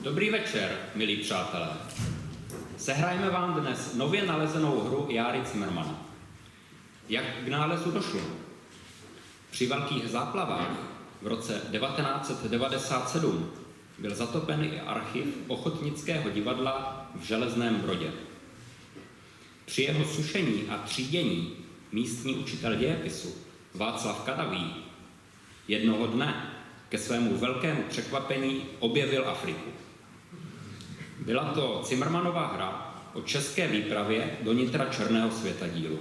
Dobrý večer, milí přátelé. Sehrajeme vám dnes nově nalezenou hru Járy Cimrmana. Jak k nálezu došlo? Při velkých záplavách v roce 1997 byl zatopen i archiv Ochotnického divadla v Železném Brodě. Při jeho sušení a třídění místní učitel dějepisu Václav Kadavý jednoho dne ke svému velkému překvapení objevil Afriku. Byla to Cimrmanova hra o české výpravě do nitra černého světadílu.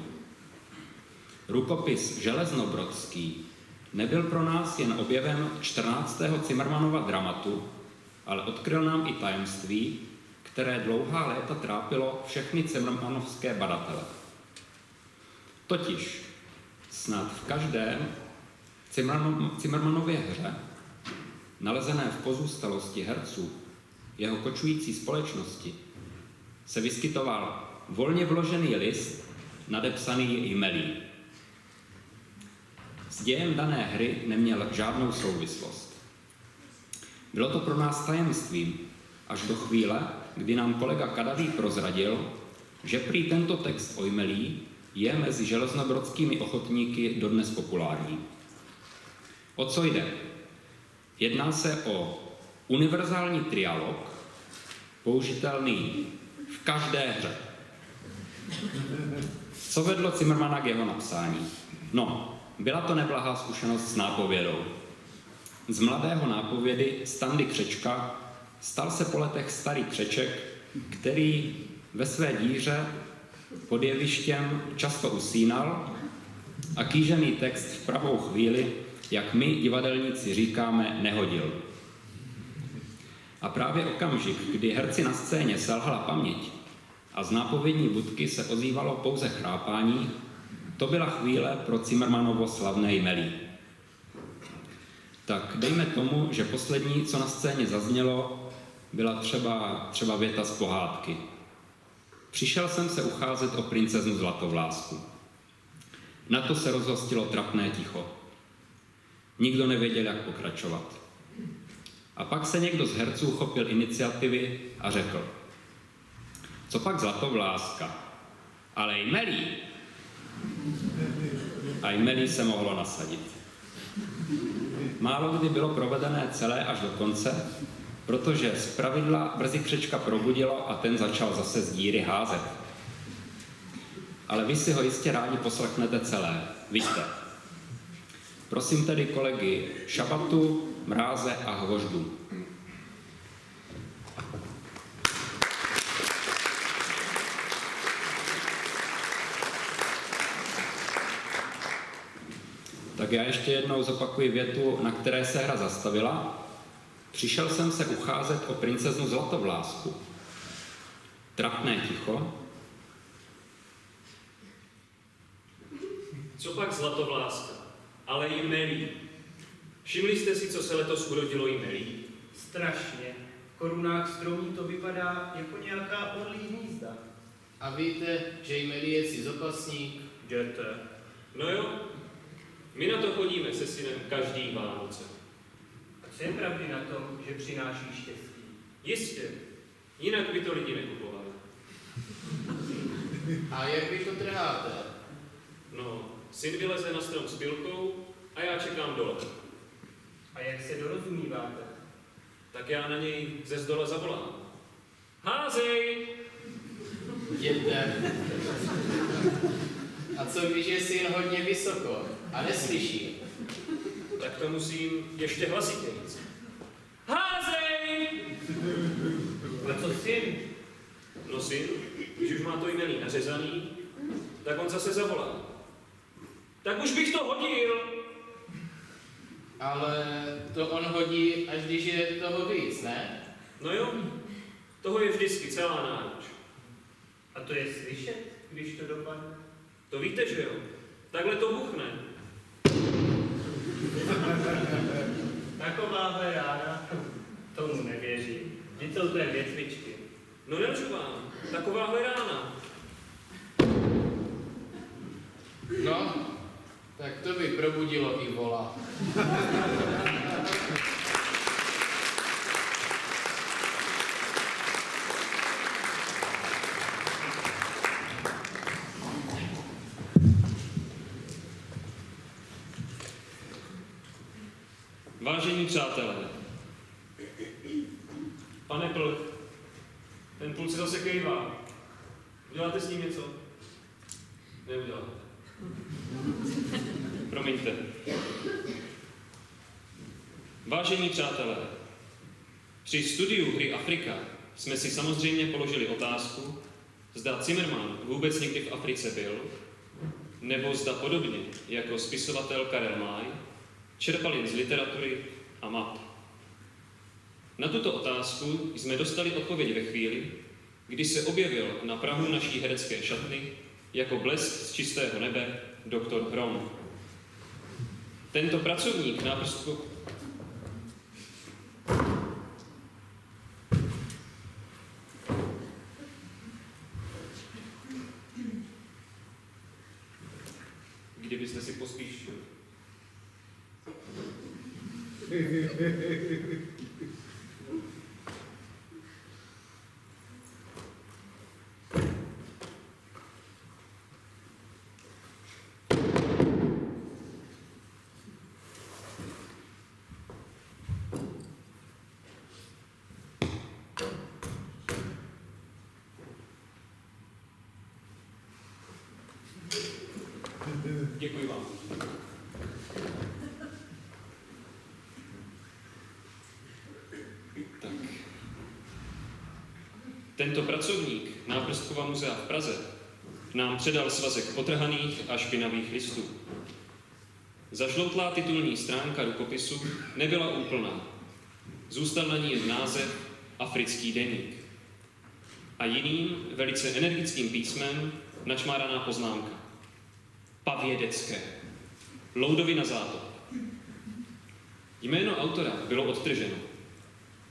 Rukopis železnobrodský nebyl pro nás jen objevem 14. Cimrmanova dramatu, ale odkryl nám i tajemství, které dlouhá léta trápilo všechny cimrmanovské badatele. Totiž snad v každé Cimrmanově hře, nalezené v pozůstalosti herců jeho kočující společnosti, se vyskytoval volně vložený list nadepsaný jmelí. S dějem dané hry neměl žádnou souvislost. Bylo to pro nás tajemstvím až do chvíle, kdy nám kolega Kadavý prozradil, že prý tento text o jmelí je mezi železnobrodskými ochotníky dodnes populární. O co jde? Jedná se o univerzální trialog, použitelný v každé hře. Co vedlo Cimrmana k jeho napsání? No, byla to neblahá zkušenost s nápovědou. Z mladého nápovědy Standy Křečka stal se po letech starý křeček, který ve své díře pod jevištěm často usínal a kýžený text v pravou chvíli, jak my divadelníci říkáme, nehodil. A právě okamžik, kdy herci na scéně selhala paměť a z nápovědní budky se ozývalo pouze chrápání, to byla chvíle pro Cimrmanovo slavné jmelí. Tak dejme tomu, že poslední, co na scéně zaznělo, byla třeba věta z pohádky. Přišel jsem se ucházet o princeznu Zlatovlásku. Na to se rozhostilo trapné ticho. Nikdo nevěděl, jak pokračovat. A pak se někdo z herců chopil iniciativy a řekl: co pak Zlatovláska? Ale jmelí. A jmelí se mohlo nasadit. Málo kdy bylo provedené celé až do konce, protože zpravidla brzy Křečka probudilo a ten začal zase z díry házet. Ale vy si ho jistě rádi poslechnete celé, vidíte. Prosím tedy kolegy Šabatu, Mráze a Hvoždu. Tak já ještě jednou zopakuji větu, na které se hra zastavila. Přišel jsem se ucházet o princeznu Zlatovlásku. Trapné ticho. Co pak Zlatovláska? Ale jmelí. Všimli jste si, co se letos urodilo jmelí? Strašně. V korunách stromů to vypadá jako nějaká orlí hnízda. A víte, že jmelí je si zopasník? Jděte. No jo, my na to chodíme se synem každý Vánoce. A co je pravdy na tom, že přináší štěstí? Jistě, jinak by to lidi nekupovali. A jak vy to trháte? No, syn vyleze na strom s pilkou a já čekám dole. A jak se dorozumíváte? Tak já na něj ze zdola zavolám. Házej! Jděte. A co když je syn hodně vysoko a neslyší? Tak to musím ještě hlasitějc. Házej! A co syn? No syn, když už má to jmelí nařezaný, tak on zase zavolá. Tak už bych to hodil! Ale to on hodí, až když je toho víc, ne? No jo, toho je vždycky celá náruč. A to je slyšet, když to dopadne? To víte, že jo? Takhle to buchne. Takováhle rána, tomu nevěřím. Vždyť jsou to jen věcvičky. No nelžu vám, takováhle rána. No, tak to by probudilo i vola. Vážení přátelé, pane Plch, ten pult se zase kejvá. Uděláte s ním něco? Neuděláte. Promiňte. Vážení přátelé, při studiu hry Afrika jsme si samozřejmě položili otázku, zda Zimmermann vůbec někdy v Africe byl, nebo zda podobně jako spisovatel Karel May čerpal jen z literatury a map. Na tuto otázku jsme dostali odpověď ve chvíli, kdy se objevil na prahu naší herecké šatny jako blesk z čistého nebe doktor Hrom. Tento pracovník náprstku kdybyste si pospíšil. Děkuji vám. Tak. Tento pracovník Náprstkova muzea v Praze nám předal svazek potrhaných a špinavých listů. Zažloutlá titulní stránka rukopisu nebyla úplná. Zůstal na ní jen název Africký deník. A jiným, velice energickým písmem načmáraná poznámka. Pavědecké. Loudovi na zátop. Jméno autora bylo odtrženo.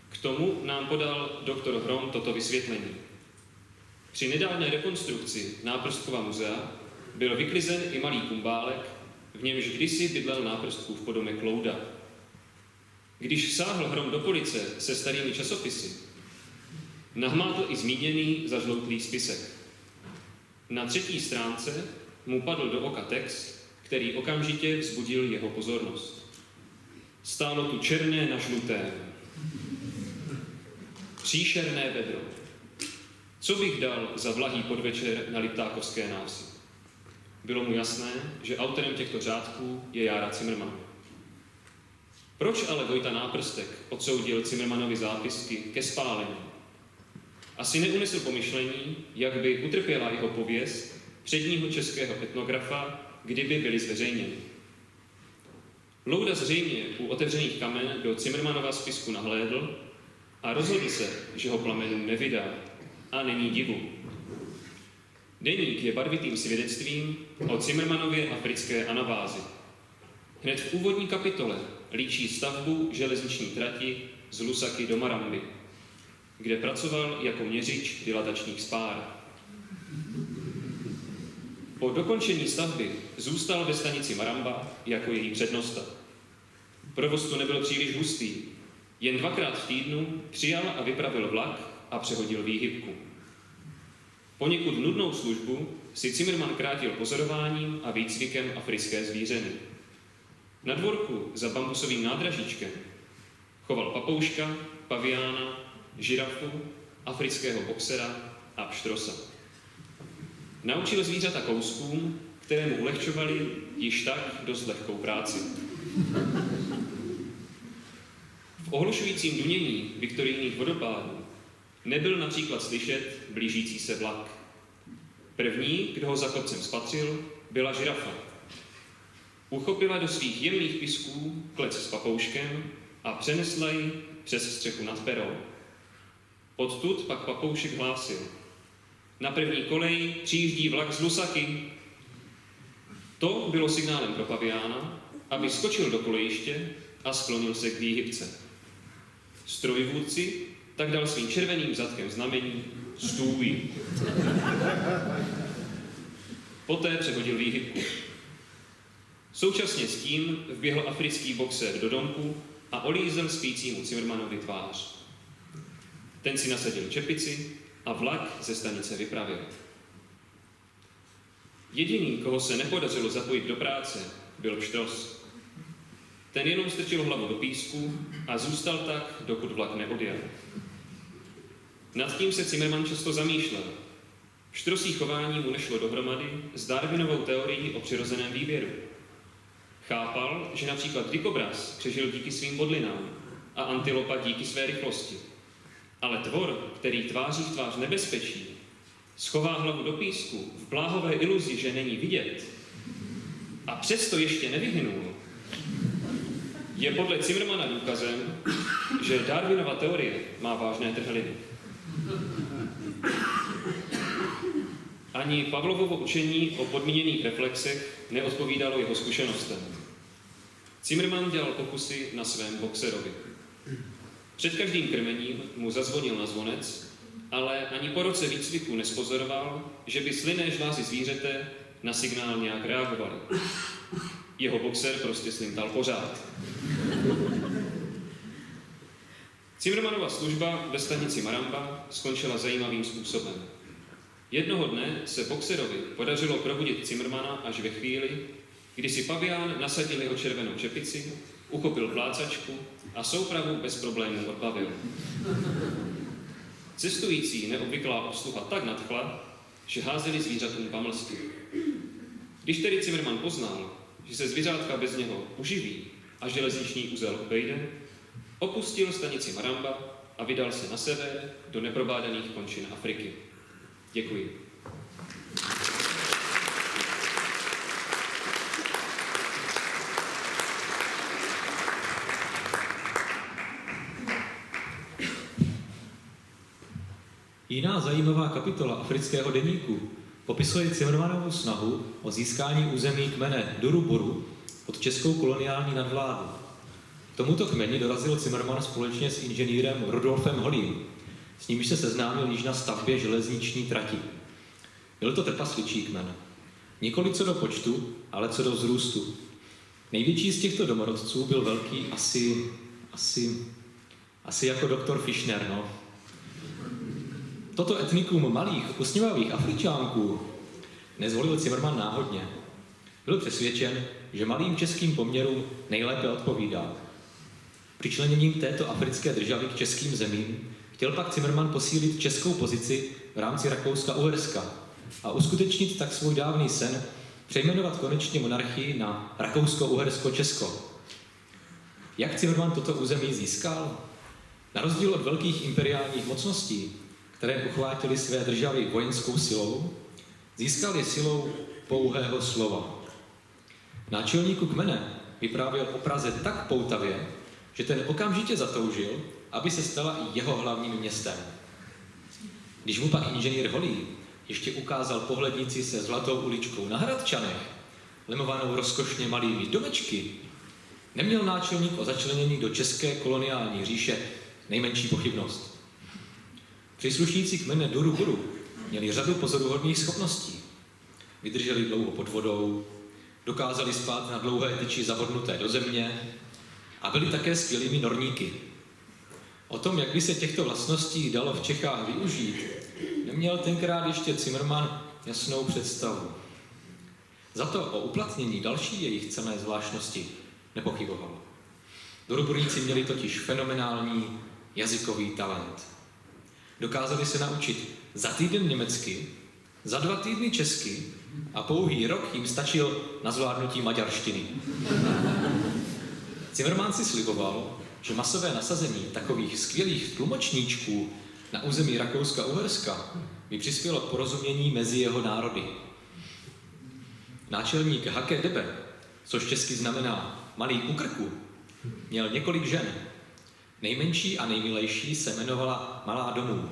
K tomu nám podal doktor Hrom toto vysvětlení. Při nedávné rekonstrukci Náprstkova muzea byl vyklizen i malý kumbálek, v němž kdysi bydlel Náprstkův podomek Louda. Když sáhl Hrom do police se starými časopisy, nahmátl i zmíněný zažloutlý spisek. Na 3. stránce mu padl do oka text, který okamžitě vzbudil jeho pozornost. Stálo tu černé na žlutém. Příšerné vedro. Co bych dal za vlahý podvečer na Liptákovské návsi? Bylo mu jasné, že autorem těchto řádků je Jára Zimmermann. Proč ale Vojta Náprstek odsoudil Zimmermannovi zápisky ke spálení? Asi neunesl pomyšlení, jak by utrpěla jeho pověst předního českého etnografa, kdyby byly zveřejněny. Louda zřejmě u otevřených kamen do Zimmermannova spisku nahlédl a rozhodl se, že ho plamenům nevydá. A není divu. Deník je barvitým svědectvím o Zimmermannově africké anabázi. Hned v úvodní kapitole líčí stavbu železniční trati z Lusaky do Maramby, kde pracoval jako měřič dilatačních spár. Po dokončení stavby zůstal ve stanici Maramba jako její přednosta. Provoz tu nebyl příliš hustý, jen 2krát v týdnu přijal a vypravil vlak a přehodil výhybku. Poněkud nudnou službu si Zimmermann krátil pozorováním a výcvikem africké zvířeny. Na dvorku za bambusovým nádražíčkem choval papouška, paviána, žirafu, afrického boxera a pštrosa. Naučil zvířata kouskům, které mu ulehčovaly již tak dost lehkou práci. V ohlušujícím dunění viktorijních vodopádů nebyl například slyšet blížící se vlak. První, kdo ho za kopcem spatřil, byla žirafa. Uchopila do svých jemných pisků klec s papouškem a přenesla ji přes střechu nad perou. Odtud pak papoušek hlásil. Na první koleji přijíždí vlak z Lusaky. To bylo signálem pro paviána, aby skočil do kolejiště a sklonil se k výhybce. Strojvůdci tak dal svým červeným zadkem znamení stůj. Poté přehodil výhybku. Současně s tím vběhl africký boxer do domku a olízel spícímu Zimmermannovi tvář. Ten si nasadil čepici a vlak ze stanice vypravil. Jediný, koho se nepodařilo zapojit do práce, byl pštros. Ten jenom strčil hlavu do písku a zůstal tak, dokud vlak neodjel. Nad tím se Zimmermann často zamýšlel. Štrosí chování mu nešlo dohromady s Darwinovou teorií o přirozeném výběru. Chápal, že například dikobraz přežil díky svým bodlinám a antilopa díky své rychlosti. Ale tvor, který tváří v tvář nebezpečí, schová hlavu do písku v bláhové iluzi, že není vidět, a přesto ještě nevyhynul, je podle Zimmermanna důkazem, že Darwinova teorie má vážné trhliny. Ani Pavlovovo učení o podmíněných reflexech neodpovídalo jeho zkušenostem. Zimmermann dělal pokusy na svém boxerovi. Před každým krmením mu zazvonil na zvonec, ale ani po roce výcviku nespozoroval, že by slynné žlázy zvířete na signál nějak reagovaly. Jeho boxer prostě slintal pořád. Zimmermannova služba ve stanici Maramba skončila zajímavým způsobem. Jednoho dne se boxerovi podařilo probudit Zimmermanna až ve chvíli, kdy si pavián nasadil jeho červenou čepici, uchopil plácačku a soupravu bez problémů odbavil. Cestující neobvyklá obsluha tak nadchla, že házeli zvířatům pamlsky. Když tedy Zimmermann poznal, že se zvířátka bez něho uživí a železniční uzel obejde, opustil stanici Maramba a vydal se na sever do neprobádaných končin Afriky. Děkuji. Jiná zajímavá kapitola afrického deníku popisuje Zimmermannovu snahu o získání území kmene Duruburu pod českou koloniální nadvládu. K tomuto kmeni dorazil Zimmermann společně s inženýrem Rudolfem Holým, s nímž se seznámil již na stavbě železniční trati. Byl to trpasličí kmen. Nikoli co do počtu, ale co do vzrůstu. Největší z těchto domorodců byl velký asi jako doktor Fischner, no. Toto etnikum malých, usměvavých Afričánků nezvolil Zimmermann náhodně. Byl přesvědčen, že malým českým poměrům nejlépe odpovídá. Přičleněním této africké državy k českým zemím chtěl pak Zimmermann posílit českou pozici v rámci Rakouska-Uherska a uskutečnit tak svůj dávný sen přejmenovat konečně monarchii na Rakousko-Uhersko-Česko. Jak Zimmermann toto území získal? Na rozdíl od velkých imperiálních mocností, které uchvátily své državy vojenskou silou, získal je silou pouhého slova. Náčelníku kmene vyprávěl o Praze tak poutavě, že ten okamžitě zatoužil, aby se stala i jeho hlavním městem. Když mu pak inženýr Holý ještě ukázal pohlednici se zlatou uličkou na Hradčanech, lemovanou rozkošně malými domečky, neměl náčelník o začlenění do české koloniální říše nejmenší pochybnost. Příslušníci kmene Duruburu měli řadu pozoruhodných schopností. Vydrželi dlouho pod vodou, dokázali spát na dlouhé tyči zavodnuté do země a byli také skvělými norníky. O tom, jak by se těchto vlastností dalo v Čechách využít, neměl tenkrát ještě Zimmermann jasnou představu. Za to o uplatnění další jejich cenné zvláštnosti nepochyboval. Duruburníci měli totiž fenomenální jazykový talent. Dokázali se naučit za týden německy, za 2 týdny česky a pouhý rok jim stačil na zvládnutí maďarštiny. Zimmermann si sliboval, že masové nasazení takových skvělých tlumočníčků na území Rakouska-Uherska by přispělo k porozumění mezi jeho národy. Náčelník Hake Debe, což česky znamená malý u krku, měl několik žen. Nejmenší a nejmilejší se jmenovala Malá domů.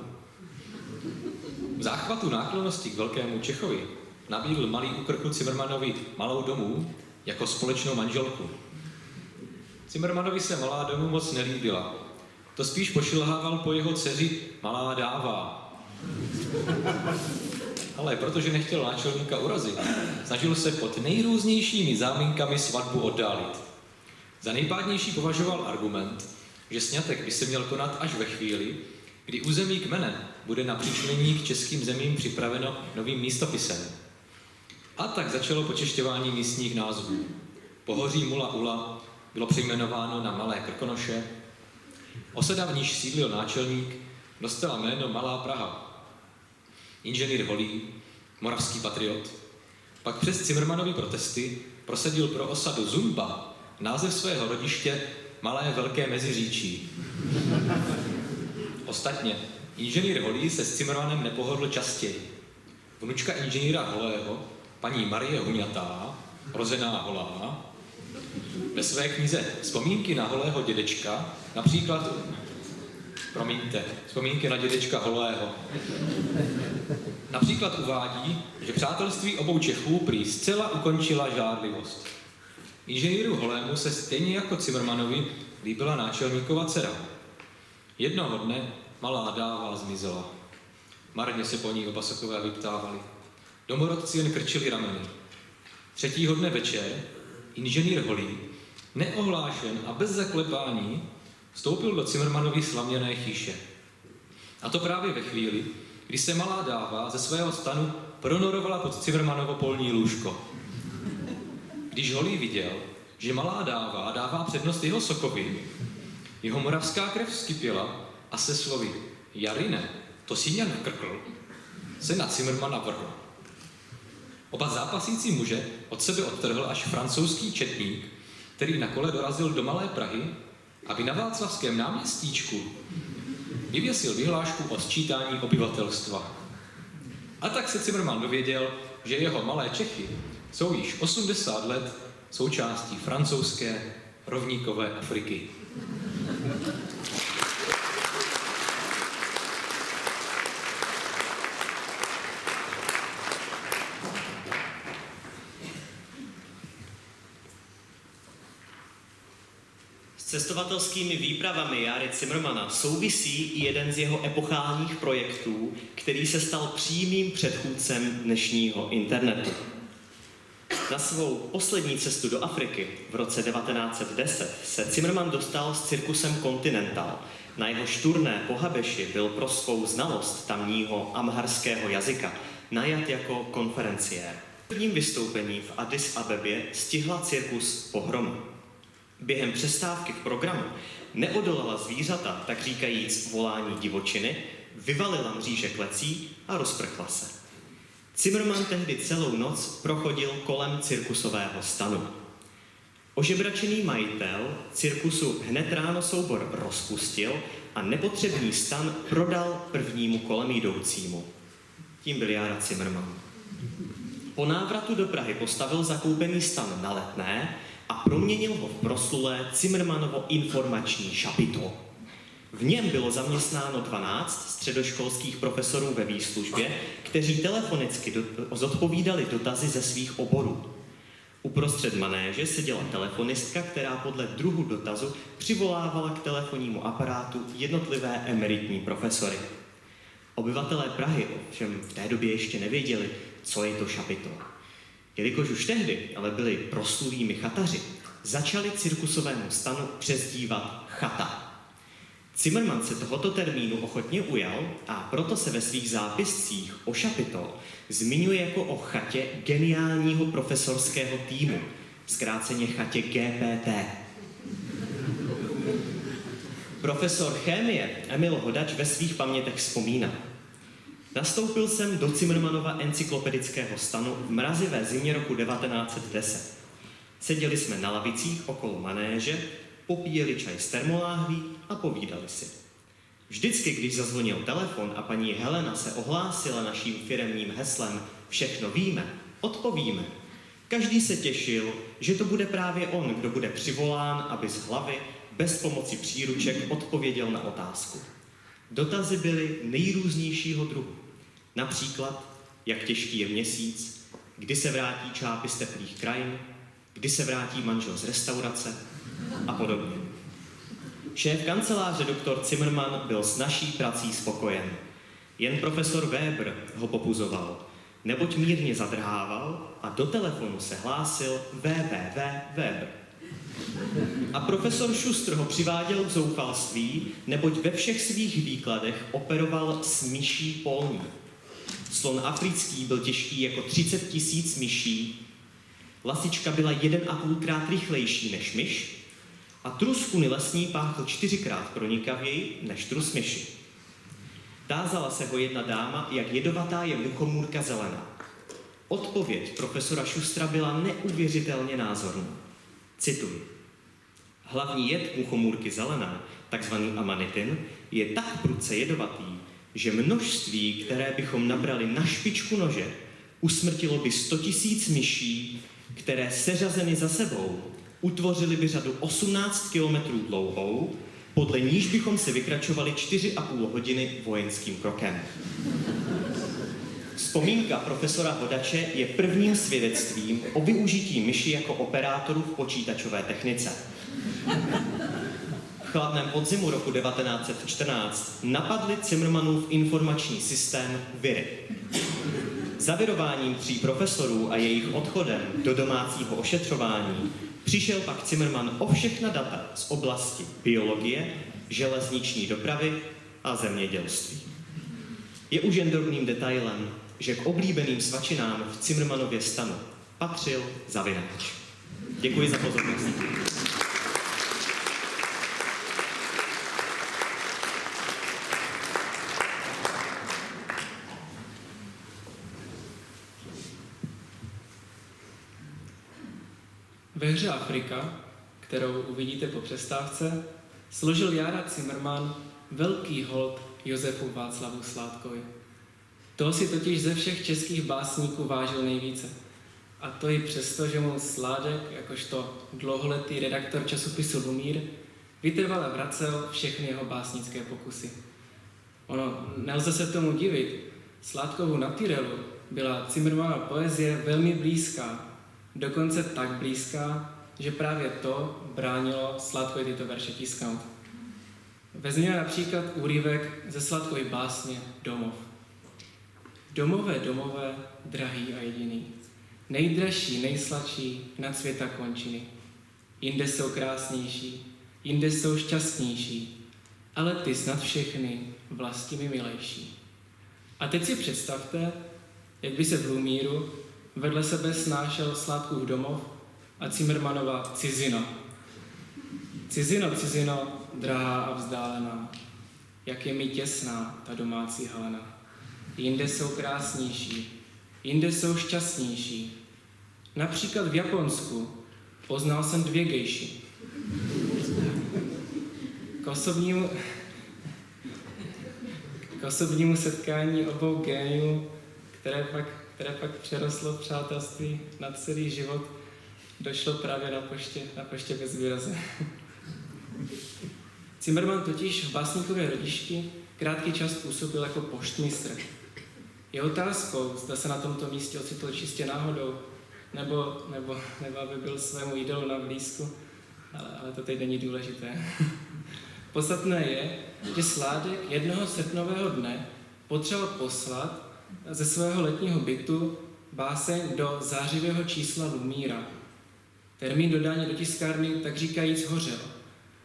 V záchvatu náklonnosti k velkému Čechovi nabídl malý u krku Zimmermannovi Malou domů jako společnou manželku. Zimmermannovi se Malá domů moc nelíbila. To spíš pošilhával po jeho dceři Malá dává. Ale protože nechtěl náčelníka urazit, snažil se pod nejrůznějšími záminkami svatbu oddálit. Za nejpádnější považoval argument, že sňatek by se měl konat až ve chvíli, kdy území kmene bude na přičlenění k českým zemím připraveno novým místopisem. A tak začalo počešťování místních názvů. Pohoří Mula Ula, bylo přejmenováno na Malé Krkonoše. Osada, v níž sídlil náčelník, dostala jméno Malá Praha. Inženýr Holý, moravský patriot, pak přes Cimrmanovy protesty prosadil pro osadu Zumba název svého rodiště Malé Velké Meziříčí. Ostatně, inženýr Holý se s Cimrmanem nepohodl častěji. Vnučka inženýra Holého, paní Marie Huňatá, rozená Holá, ve své knize Vzpomínky na Holého dědečka, Vzpomínky na dědečka Holého. Například uvádí, že přátelství obou Čechů prý zcela ukončila žárlivost. Inženýru Holému se stejně jako Cimrmanovi líbila náčelníkova dcera. Jednoho dne malá dáva zmizela. Marně se po ní oba sokové vyptávali. Domorodci jen krčili rameny. Třetího dne večer inženýr Holý, neohlášen a bez zaklepání, vstoupil do Cimrmanovy slaměné chýše. A to právě ve chvíli, kdy se malá dáva ze svého stanu pronorovala pod Cimrmanovo polní lůžko. Když Holý viděl, že malá dáva dává přednost jeho sokovi, jeho moravská krev vskypěla a se slovy Jarine, to si nějak krkl, se na Cimrmana vrhl. Oba zápasící muže od sebe odtrhl až francouzský četník, který na kole dorazil do Malé Prahy, aby na Václavském náměstíčku vyvěsil vyhlášku o sčítání obyvatelstva. A tak se Cimrman dověděl, že jeho Malé Čechy jsou již 80 let součástí francouzské rovníkové Afriky. S cestovatelskými výpravami Járy Cimrmana souvisí i jeden z jeho epochálních projektů, který se stal přímým předchůdcem dnešního internetu. Na svou poslední cestu do Afriky v roce 1910 se Cimrman dostal s cirkusem Continental. Na jeho turné po Habeši byl pro svou znalost tamního amharského jazyka najat jako konferenciér. V prvním vystoupení v Addis Abebě stihla cirkus pohromu. Během přestávky v programu neodolala zvířata, tak říkajíc volání divočiny, vyvalila mříže klecí a rozprchla se. Cimrman tehdy celou noc prochodil kolem cirkusového stanu. Ožebračený majitel cirkusu hned ráno soubor rozpustil a nepotřebný stan prodal prvnímu kolem jdoucímu. Tím byl Jára Cimrman. Po návratu do Prahy postavil zakoupený stan na Letné a proměnil ho v proslulé Cimrmanovo informační šapito. V něm bylo zaměstnáno 12 středoškolských profesorů ve výslužbě, kteří telefonicky zodpovídali dotazy ze svých oborů. Uprostřed manéže seděla telefonistka, která podle druhu dotazu přivolávala k telefonnímu aparátu jednotlivé emeritní profesory. Obyvatelé Prahy ovšem v té době ještě nevěděli, co je to šapito. Jelikož už tehdy ale byli proslulými chataři, začali cirkusovému stanu přezdívat chata. Cimrman se tohoto termínu ochotně ujal a proto se ve svých zápiscích o šapito zmiňuje jako o chatě geniálního profesorského týmu, zkráceně chatě GPT. Profesor chemie Emil Hodač ve svých pamětech vzpomíná. Nastoupil jsem do Cimrmanova encyklopedického stanu v mrazivé zimě roku 1910. Seděli jsme na lavicích okolo manéže, popíjeli čaj z termoláhví a povídali si. Vždycky, když zazvonil telefon a paní Helena se ohlásila naším firemním heslem Všechno víme, odpovíme. Každý se těšil, že to bude právě on, kdo bude přivolán, aby z hlavy, bez pomoci příruček, odpověděl na otázku. Dotazy byly nejrůznějšího druhu. Například, jak těžký je měsíc, kdy se vrátí Čápy z teplých krajin, kdy se vrátí manžel z restaurace a podobně. Šéf kanceláře doktor Cimrman byl s naší prací spokojen. Jen profesor Weber ho popuzoval, neboť mírně zadrhával a do telefonu se hlásil www. Weber. A profesor Šustr ho přiváděl k zoufalství, neboť ve všech svých výkladech operoval s myší polní. Slon africký byl těžký jako 30 000 myší, lasička byla 1,5krát rychlejší než myš a trus kuny lesní páchl 4krát pronikavěji než trus myši. Tázala se ho jedna dáma, jak jedovatá je muchomůrka zelená. Odpověď profesora Šustra byla neuvěřitelně názorná. Cituji. Hlavní jed muchomůrky zelené, takzvaný amanitin, je tak prudce jedovatý, že množství, které bychom nabrali na špičku nože, usmrtilo by 100 000 myší, které seřazeny za sebou utvořily by řadu 18 kilometrů dlouhou, podle níž bychom se vykračovali 4,5 hodiny vojenským krokem. Vzpomínka profesora Hodače je prvním svědectvím o využití myši jako operátoru v počítačové technice. V chladném podzimu roku 1914 napadli Zimmermannův informační systém viry. Zavirováním 3 profesorů a jejich odchodem do domácího ošetřování přišel pak Zimmermann o všechna data z oblasti biologie, železniční dopravy a zemědělství. Je už jen drobným detailem, že k oblíbeným svačinám v Zimmermannově stanu patřil zavinač. Děkuji za pozornost. Ve hře Afrika, kterou uvidíte po přestávce, složil Jára Zimmermann velký hold Josefu Václavu Sládkovi. Toho si totiž ze všech českých básníků vážil nejvíce. A to i přesto, že mu Sládek, jakožto dlouholetý redaktor časopisu Lumír, vytrvale vracel všechny jeho básnické pokusy. Ono, nelze se tomu divit, Sládkovu naturelu byla Zimmermannova poezie velmi blízká, dokonce tak blízká, že právě to bránilo Sládkovi tyto verše tisknout. Vezměme například úryvek ze Sládkovy básně Domov. Domové, domové, drahý a jediný, nejdražší, nejsladší nad světa končiny. Jinde jsou krásnější, jinde jsou šťastnější, ale ty snad všechny vlasti mi milejší. A teď si představte, jak by se v Lumíru vedle sebe snášel Sládkův domov a Zimmermannova cizino. Cizino, cizino, drahá a vzdálená, jak je mi těsná ta domácí halena. Jinde jsou krásnější, jinde jsou šťastnější. Například v Japonsku poznal jsem 2 gejši. K osobnímu setkání obou géniů, které pak přerostlo v přátelství na celý život, došlo právě na poště bez výraze. Zimmermann totiž v básníkově Rodišti krátký čas působil jako poštmistr. Je otázkou, zda se na tomto místě ocitl čistě náhodou, nebo aby byl svému idolu na blízku, ale to teď není důležité. Podstatné je, že Sládek jednoho srpnového dne potřeboval poslat ze svého letního bytu báseň do zářivého čísla Lumíra. Termín dodání do tiskárny tak říkajíc hořel.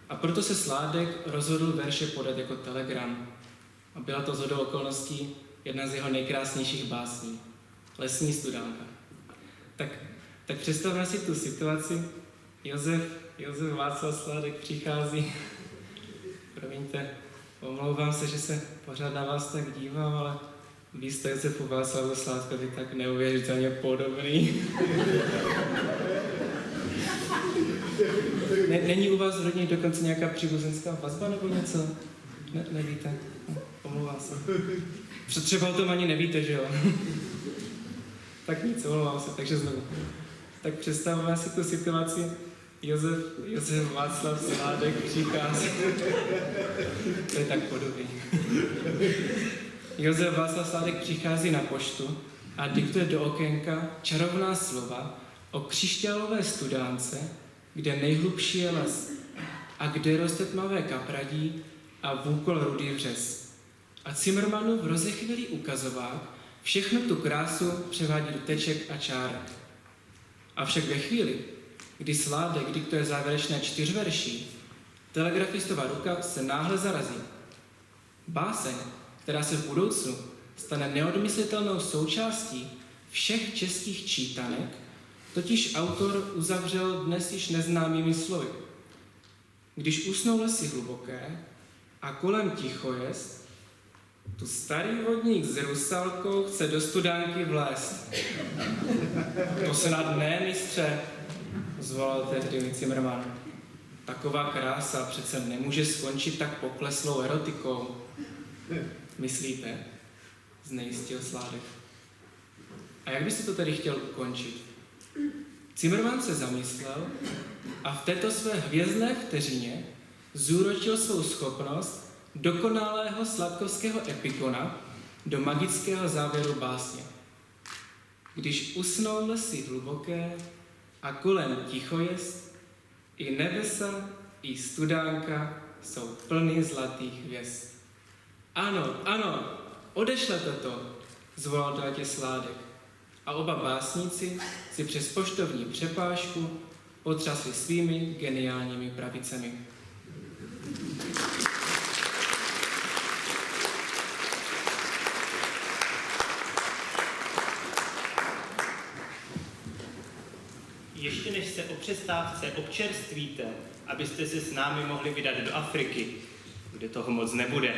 A proto se Sládek rozhodl verše podat jako telegram. A byla to shodou okolností jedna z jeho nejkrásnějších básní. Lesní studánka. Tak představme si tu situaci. Josef Václav Sládek přichází. Promiňte, omlouvám se, že se pořád na vás tak dívám, ale vy jste Josefu Václavu Sládkovi tak neuvěřitelně podobný. Není u vás v rodině dokonce nějaká příbuzenská vazba nebo něco? Nevíte? Omlouvám se. Třeba o tom ani nevíte, že jo? Tak nic, omlouvám se, takže znovu. Tak představujeme si tu situaci. Josef Václav Sládek přichází. To je tak podobný. Josef Václav Sládek přichází na poštu a diktuje do okénka čarovná slova o křišťálové studánce, kde nejhlubší je les a kde roste tmavé kapradí a vůkol rudý vřes. A Zimmermannův rozechvělý ukazovák všechnu tu krásu převádí do teček a čárek. Avšak ve chvíli, kdy Sládek diktuje závěrečné 4 verší, telegrafistova ruka se náhle zarazí. Báseň, která se v budoucnu stane neodmyslitelnou součástí všech českých čítanek, totiž autor uzavřel dnes již neznámými slovy. Když usnou lesy hluboké a kolem ticho jest, tu starý vodník s rusalkou chce do studánky vlézt. To snad ne, mistře, zvolal tehdy Cimrman. Taková krása přece nemůže skončit tak pokleslou erotikou. Myslíte? Znejistil Sládek. A jak byste to tedy chtěl ukončit? Cimrman se zamyslel a v této své hvězdné vteřině zúročil svou schopnost dokonalého sladkovského epikona do magického závěru básně. Když usnou lesy hluboké a kolem ticho jest, i nebesa, i studánka jsou plný zlatých hvězd. Ano, ano, odešlete to, zvolal do letě Sládek. A oba básníci si přes poštovní přepážku potřasli svými geniálními pravicemi. Ještě než se o přestávce občerstvíte, abyste se s námi mohli vydat do Afriky, kde toho moc nebude.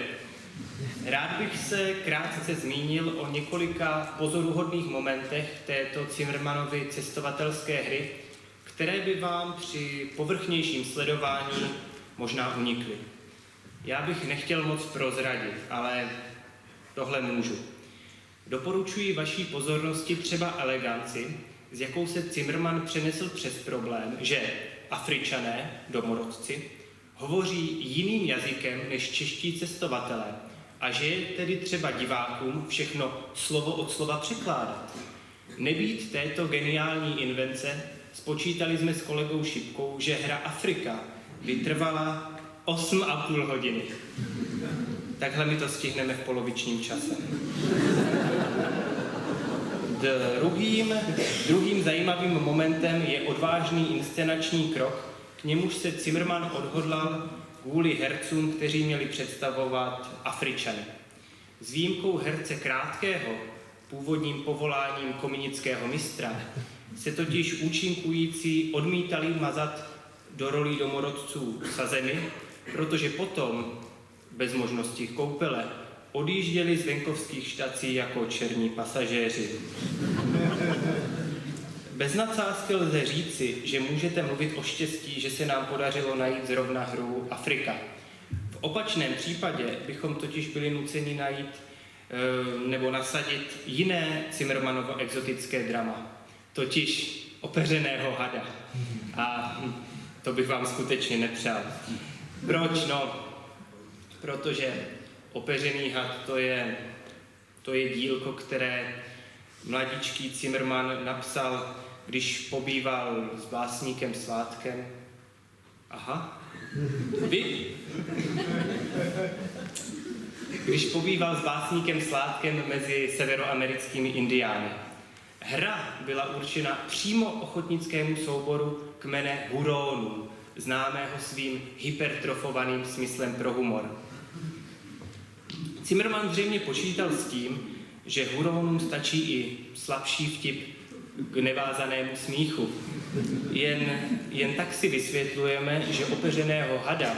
Rád bych se krátce zmínil o několika pozoruhodných momentech této Cimrmanovy cestovatelské hry, které by vám při povrchnějším sledování možná unikly. Já bych nechtěl moc prozradit, ale tohle můžu. Doporučuji vaší pozornosti třeba eleganci, s jakou se Cimrman přenesl přes problém, že Afričané, domorodci, hovoří jiným jazykem než čeští cestovatelé a že je tedy třeba divákům všechno slovo od slova překládat. Nebýt této geniální invence, spočítali jsme s kolegou Šipkou, že hra Afrika by trvala 8,5 hodiny. Takhle my to stihneme v polovičním čase. Druhým zajímavým momentem je odvážný inscenační krok, k němuž se Cimrman odhodlal kvůli hercům, kteří měli představovat Afričany. S výjimkou herce Krátkého, původním povoláním kominického mistra, se totiž účinkující odmítali mazat do rolí domorodců sazeny, protože potom, bez možnosti koupele, odjížděli z venkovských štací jako černí pasažéři. Bez nadsázky lze říci, že můžete mluvit o štěstí, že se nám podařilo najít zrovna hru Afrika. V opačném případě bychom totiž byli nuceni najít nebo nasadit jiné Cimrmanovo exotické drama, totiž Opeřeného hada. A to bych vám skutečně nepřál. Proč? No, protože Opeřený had to je dílko, které mladíčký Cimrman napsal, když pobýval s básníkem Sládkem. Aha, vy? Když pobýval s básníkem Sládkem mezi severoamerickými indiány. Hra byla určena přímo ochotnickému souboru kmene Hurónů, známého svým hypertrofovaným smyslem pro humor. Cimrman zřejmě počítal s tím, že Hurónům stačí i slabší vtip k nevázanému smíchu. Jen tak si vysvětlujeme, že Opeřeného hada,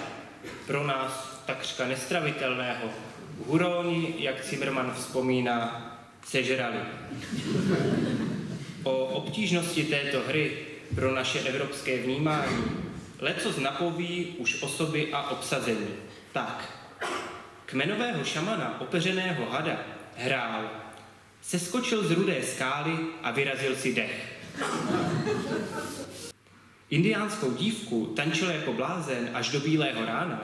pro nás takřka nestravitelného, Huróni, jak Cimrman vzpomíná, sežrali. O obtížnosti této hry pro naše evropské vnímání lecos napoví už osoby a obsazení. Tak, kmenového šamana Opeřeného hada hrál, seskočil z rudé skály a vyrazil si dech. Indiánskou dívku tančila jako blázen až do bílého rána.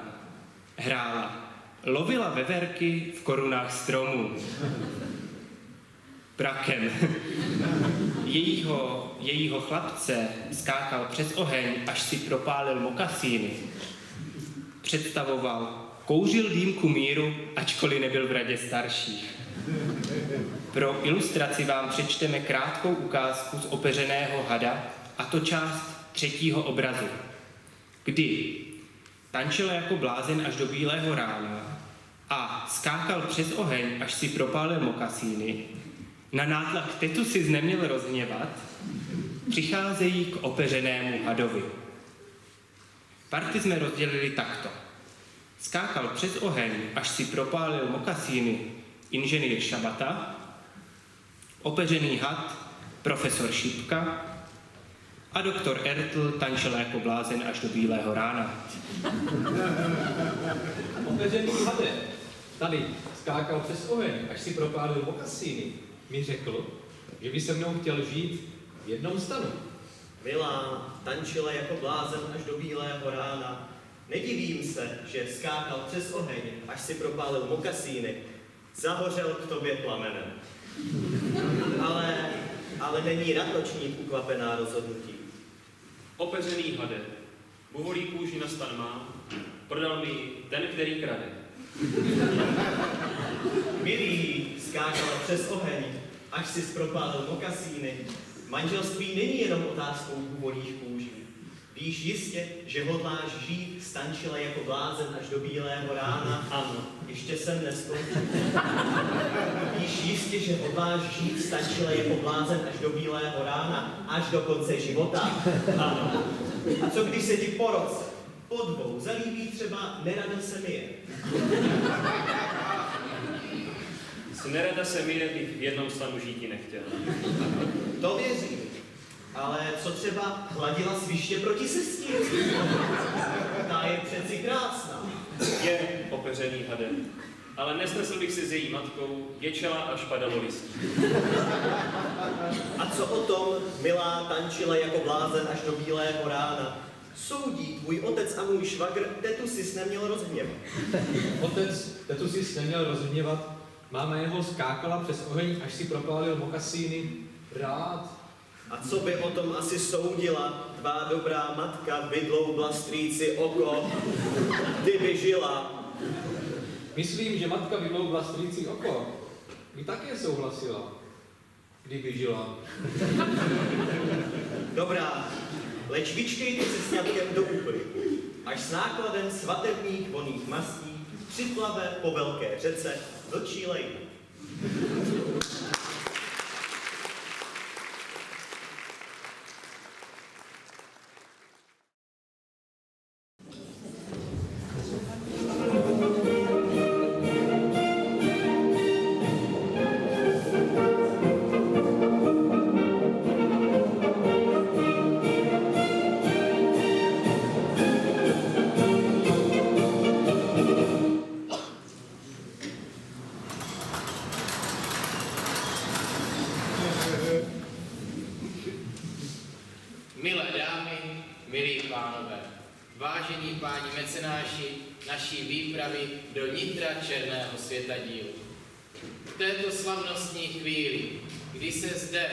Hrála, lovila veverky v korunách stromů. Prakem. Jejího chlapce skákal přes oheň, až si propálil mokasíny. Představoval, kouřil dýmku míru, ačkoliv nebyl v radě starších. Pro ilustraci vám přečteme krátkou ukázku z Opeřeného hada, a to část 3. obrazu, kdy tančil jako blázen až do bílého rána a skákal přes oheň, až si propálil mokasíny. Na nátlak tetu si neměl rozhněvat, přicházejí k Opeřenému hadovi. Party jsme rozdělili takto. Skákal přes oheň, až si propálil mokasíny inženýr Šabata, opeřený had profesor Šipka a doktor Ertl tančil jako blázen až do bílého rána. Opeřený hade, tady skákal přes oheň, až si propálil mokasíny, mi řekl, že by se mnou chtěl žít v jednom stanu. Milá tančila jako blázen až do bílého rána. Nedivím se, že skákal přes oheň, až si propálil mokasíny. Zahořel k tobě plamenem. Ale není ratočník ukvapená rozhodnutí. Opeřený hade, buvolí kůži na stan má, prodal mi ten, který krade. Milý, skákal přes oheň, až si propálil mokasíny. Manželství není jenom otázkou buvolích kůží. Víš jistě, že hodláš žít stančila jako blázen až do bílého rána? Ano, ještě jsem neskončil. Víš jistě, že hodláš žít stančila jako blázen až do bílého rána, až do konce života? Ano. A co když se ti po roce, po dvou, zalíbí třeba nerada se myje? S nerada se myje bych v jednom stanu žít nechtěl. To věřím. Ale co třeba hladila sviště proti sestí? Ta je přeci krásná. Je opeřený hade, ale nesnesl bych si s její matkou, ječela až padalo listí. A co o tom, milá tančila jako blázen až do bílého rána? Soudí tvůj otec a můj švagr, tetu sis neměl rozhněvat. Otec tetu si neměl rozhněvat, máma jeho skákala přes oheň, až si propálil mokasíny. Rád. A co by o tom asi soudila tvá dobrá matka, vydloubla strýci oko, kdyby žila? Myslím, že matka vyloubla strýcí oko. By také souhlasila, kdyby žila. Dobrá, leč vyčkejte se sňatkem do úpry, až s nákladem svatebních vonných mastí připlave po velké řece vlčí lejna. Milé dámy, milí pánové, vážení páni mecenáši naší výpravy do nitra černého světadílu. V této slavnostní chvíli, kdy se zde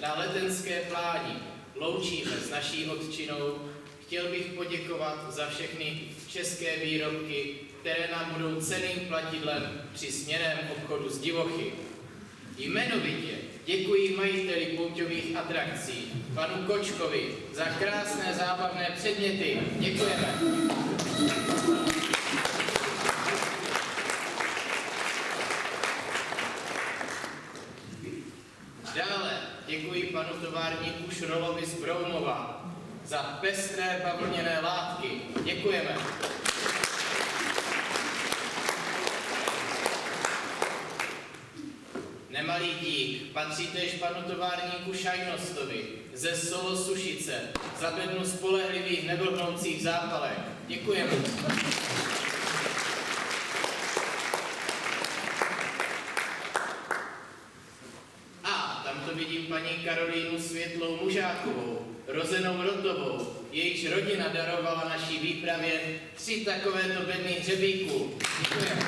na Letenské pláni loučíme s naší otčinou, chtěl bych poděkovat za všechny české výrobky, které nám budou cenným platidlem při směnném obchodu s divochy. Jmenovitě děkuji majiteli pouťových atrakcí, panu Kočkovi, za krásné zábavné předměty. Děkujeme. Dále děkuji panu továrníku Šrolovi z Broumova za pestré bavlněné látky. Děkujeme. Nemalý dík patří též panu továrníku Šajnostovi ze Solo Sušice za bednu spolehlivých nevlhnoucích zápalek. Děkujeme. A tam to vidím paní Karolínu Světlou Mužákovou, rozenou Rotovou, jejíž rodina darovala naší výpravě 3 takovéto bedny hřebíků. Děkujeme.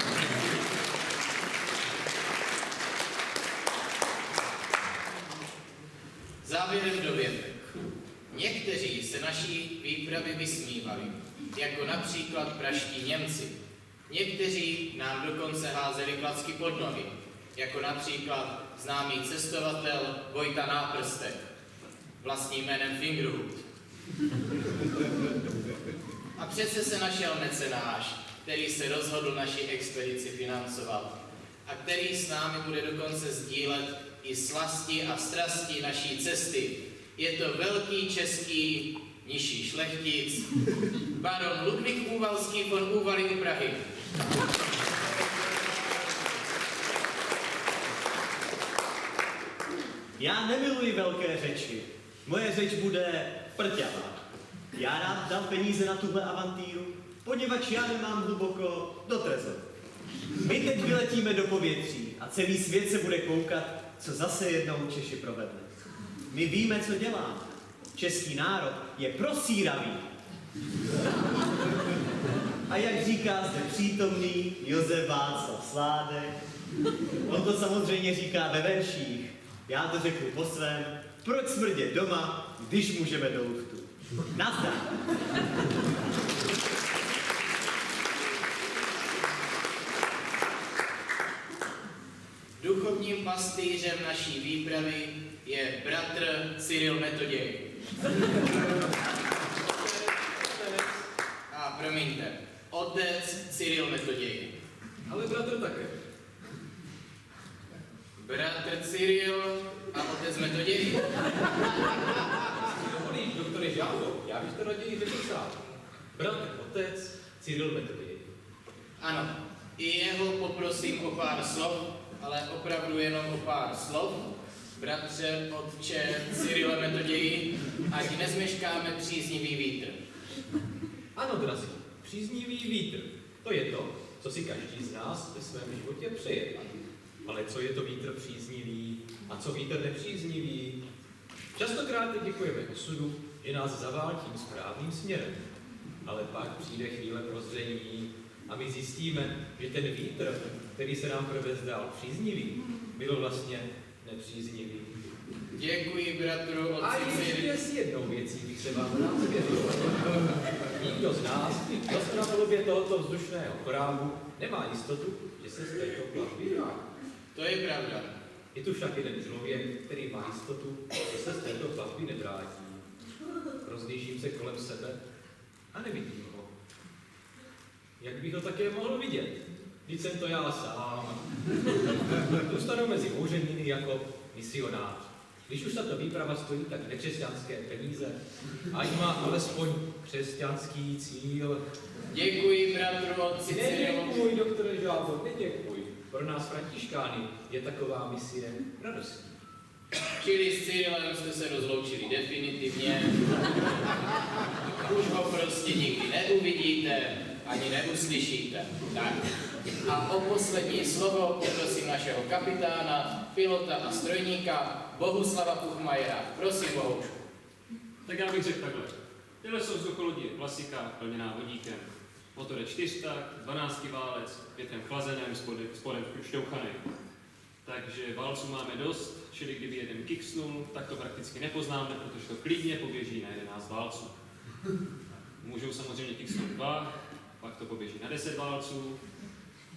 Závěrem dovětek. Někteří se naší výpravy vysmívali, jako například praští Němci. Někteří nám dokonce házeli klacky pod nohy, jako například známý cestovatel Vojta Náprstek, vlastním jménem Fingerhut. A přece se našel mecenáš, který se rozhodl naši expedici financovat a který s námi bude dokonce sdílet i slasti a strasti naší cesty. Je to velký český nižší šlechtic, baron Ludvík Úvalský von Úvaly u Prahy. Já nemiluji velké řeči. Moje řeč bude prťavá. Já rád dám peníze na tuhle avantýru, poněvadž já nemám hluboko do trezoru. My teď vyletíme do povětří a celý svět se bude koukat, co zase jednou Češi provedli. My víme, co děláme. Český národ je prosíravý. A jak říká zde přítomný Josef Václav Sládek, on to samozřejmě říká ve verších. Já to řeknu po svém, proč smrdět doma, když můžeme do luftu. Nazdar. Duchovním pastýřem naší výpravy je bratr Cyril Metoděj. A promiňte, otec Cyril Metoděj. Ale bratr také. Bratr Cyril a otec Metoděj. Dovolíš, doktore Žábo, já bych to raději řekl sám. Bratr, otec, Cyril Metoděj. Ano, i jeho poprosím o pár slov, ale opravdu jenom o pár slov. Bratře, otče Cyrile Metoději, ať nezmeškáme příznivý vítr. Ano, drazí, příznivý vítr. To je to, co si každý z nás ve svém životě přeje. Ale co je to vítr příznivý a co vítr nepříznivý? Častokrát teď děkujeme osudu, že nás zavál tím správným směrem. Ale pak přijde chvíle prozření a my zjistíme, že ten vítr, který se nám prvé zdál příznivý, byl vlastně nepříznivý. Děkuji, bratru, A otci ještě Cyril. s jednou věcí bych se vám rád svěřil. Nikdo z nás, kdo se na palubě tohoto vzdušného korábu, nemá jistotu, že se z této plavby vrátí. To je pravda. Je tu však jeden člověk, který má jistotu, že se z této plavby nevrátí. Rozlížím se kolem sebe a nevidím ho. Jak bych ho také mohl vidět? Vždyť jsem to já sám. Zůstanu mezi bouřeniny jako misionář. Když už tato výprava stojí tak nekřesťanské peníze, ať má alespoň křesťanský cíl. Děkuji, bratru, otci Cyril. Neděkuj, doktore Žábo, neděkuj. Pro nás Františkány je taková misie radostí. Čili s Cyrilem jste se rozloučili definitivně. Už ho prostě nikdy neuvidíte, ani neuslyšíte. Tak. A o poslední slovo poprosím našeho kapitána, pilota a strojníka Bohuslava Puchmajera. Prosím, Bohoušku. Tak já bych řekl takhle. Tyhle jsou vzducholodi klasika plněná vodíkem. Motor je 4-tak, 12 válec, větrem chlazeném, spodem šťouchaný. Takže válců máme dost, čili kdyby jeden kiksnul, tak to prakticky nepoznáme, protože to klidně poběží na 11 válců. Můžou samozřejmě kiksnout 2, pak to poběží na 10 válců,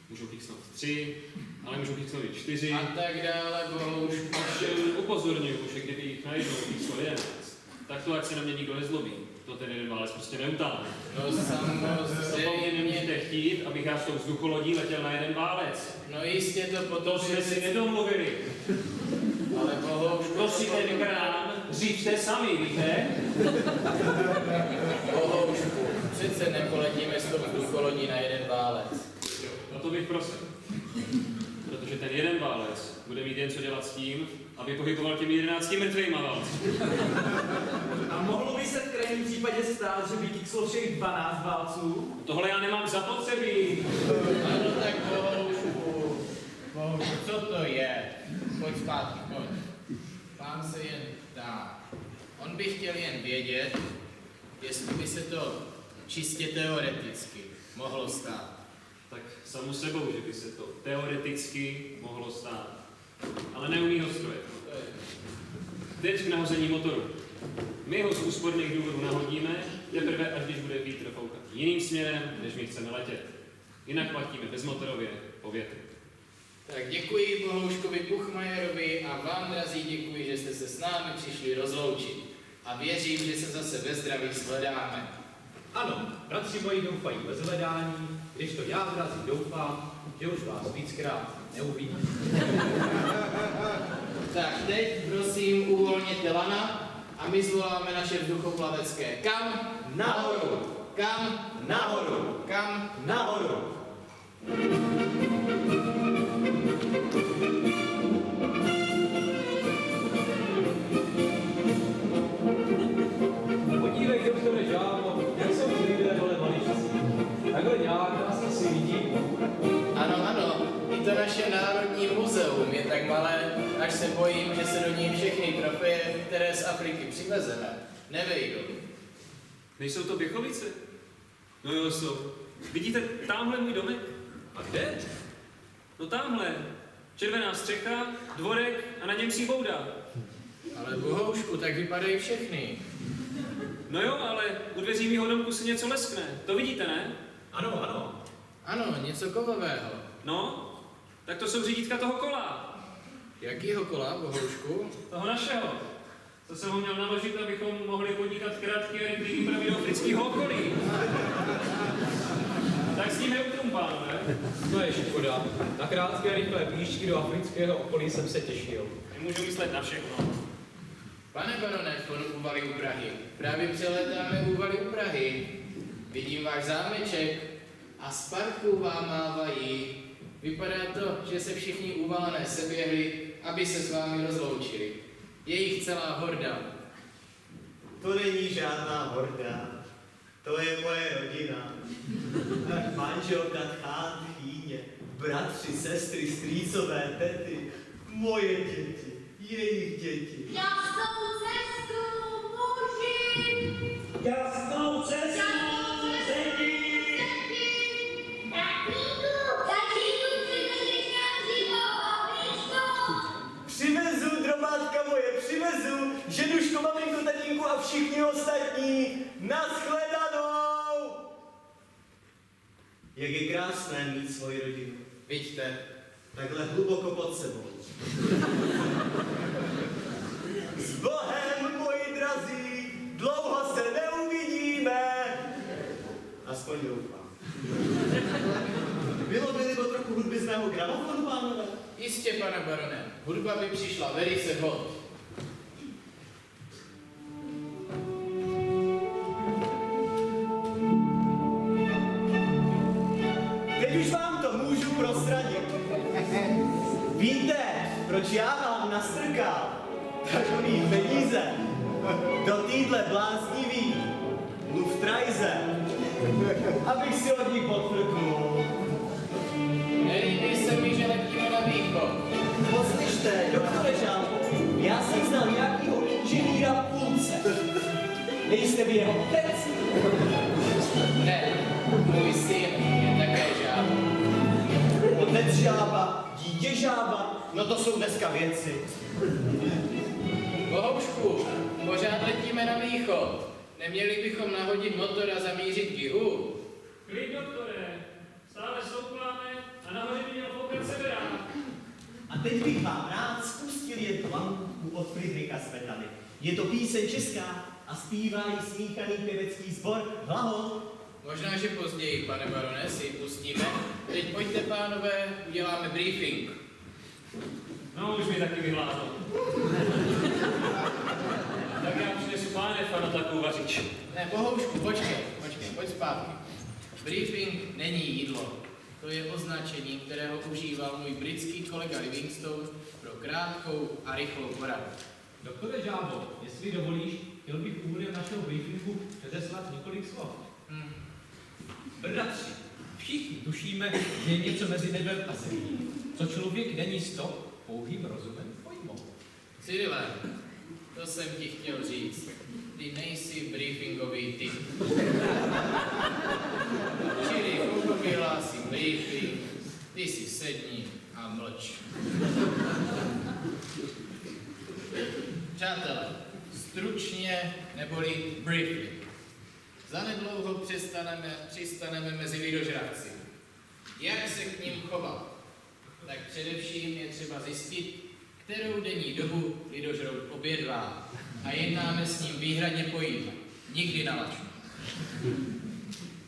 můžou kiksnout 3, ale můžou kiksnout i 4. A tak dále, Bohoušku. Ovšem upozorňuju, že kdyby jich najednou kikslo 11, tak to ať se na mě nikdo nezlobí. To ten jeden válec prostě neutáhne. No To po mně samozřejmě. nemůžete chtít, abych já s tou vzducholodí letěl na jeden válec. No jistě to potom... To jsme si nedomluvili. Ale Bohoušku... To si tenkrát říčte sami, víte? Bohoušku, přece nepoletíme s tou vzducholodí na jeden válec. No to bych prosil. Protože ten jeden válec bude mít jen co dělat s tím, aby pohyboval těmi 11 mrtvejma válci. A mohlo by se v krajním případě stát, že by kikslo všech 12 válců? Tohle já nemám zapotřebí. Ano, tak Bohoušku, co to je? Pojď zpátky, pojď. Pán se jen ptá. On by chtěl jen vědět, jestli by se to čistě teoreticky mohlo stát. Tak samu sebou, že by se to teoreticky mohlo stát. Ale neumí ho strojit. Teď k nahození motoru. My ho z úsporných důvodů nahodíme, teprve až když bude vítr foukat jiným směrem, než my chceme letět. Jinak platíme bezmotorově po větru. Tak děkuji Bohouškovi Puchmajerovi a vám, drazí, děkuji, že jste se s námi přišli rozloučit. A věřím, že se zase ve zdraví shledáme. Ano, bratři moji doufají bez hledání, když to já, drazí, doufám, že už vás víckrát neuvidím. Tak teď prosím uvolněte lana A my zvoláme naše vzduchoplavecké. Kam? Nahoru! Kam? Nahoru! Kam? Nahoru! Podívej, doktore Žábo, jak jsou ti lidé dole maličcí. Takhle nějak nás asi vidí. Ano, ano, i to naše národní muzeum je tak malé, až se bojím, že se do něj všechny trofeje, které z Afriky přivezeme, nevejdou. Nejsou to Běchovice? No jo, jsou. Vidíte, tamhle můj domek? A kde? No tamhle. Červená střecha, dvorek a na něm bouda. Ale bohoušku, tak vypadají všechny. No jo, ale u dveří mýho domku se něco leskne. To vidíte, ne? Ano, ano. Ano, něco kovového. No, tak to jsou řídítka toho kola. Jakýho kola, bohoušku? Toho našeho. To jsem ho měl naložit, abychom mohli podnikat krátké a rychlé výpravy do afrického okolí. Tak s tím je utrum, pánové. To je škoda. Na krátké rychlé výšky do afrického okolí jsem se těšil. Nemůžu myslet na všechno. Pane barone von Úvaly u Prahy, právě přelétáme Úvaly u Prahy. Vidím váš zámeček a z parku vám mávají. Vypadá to, že se všichni Úvalané seběhli, aby se s vámi rozloučili. Je jich celá horda. To není žádná horda. To je moje rodina. Manželka, tchán, tchýně, bratři, sestry, strýcové, tety, moje děti, jejich děti. Jasnou cestu, muži! Jasnou cestu, zedi! Tatíku, přivezeš nám zimou obličku! Přivezu, drobátka moje, přivezu, ženuško, maminko, tatínku a všichni ostatní. Naschledanou! Jak je krásné mít svoji rodinu. Vidíte, Takhle hluboko pod sebou. S Bohem, moji drazí, dlouho se neuvidíme. Aspoň doufám. Bylo by libo trochu hudby z mého gramofonu, pánové? jistě, pane barone, hudba by přišla velice vhod. Teď už vám to můžu prozradit. Víte, proč já mám nastrkal takový peníze do týdle bláznivý Luftrajze, abych si od nich odfrknul. Nelíbí se mi, že letíme na východ. Poslyšte, doktore Žábo, já jsem znal nějakýho inženýra v půlce. Nejste vy jeho otec? Ne, můj syn je také žába. Otec žába, dítě žába, no to jsou dneska věci. Bohoušku, pořád letíme na východ. Neměli bychom nahodit motor a zamířit k jihu? Klid, doktore. Stále soupláme a nahoře by měl foukat severák. A teď bych vám rád spustil jednu lampu od Friedricha Smetany. Je to píseň česká a zpívá ji smíchaný pěvecký sbor Hlahol. Možná, že později, pane barone, si ji pustíme. Teď pojďte, pánové, uděláme briefing. No, už mi taky vyhládl. Tak já přinesu pánev a na takovou vařič. Ne, Bohoušku, počkej, pojď zpátky. Briefing není jídlo. To je označení, kterého užíval můj britský kolega Livingstone pro krátkou a rychlou poradu. Doktore Žábo, jestli dovolíš, chtěl bych úvodem našeho briefingu předeslat několik slov. Bratři, všichni tušíme, že je něco mezi nebem a zemí, co člověk není s to pouhým rozumem pojmout. Cyrile, to jsem ti chtěl říct. Ty nejsi briefingový typ. Čili pokud vyhlásím briefing, ty si sedni a mlč. Přátelé, stručně neboli briefing. Zanedlouho přistaneme mezi lidožravci. Jak se k ním chovat? Tak především je třeba zjistit, kterou denní dobu lidožrout obědvá a jednáme s ním výhradně po jídle, nikdy na lačku.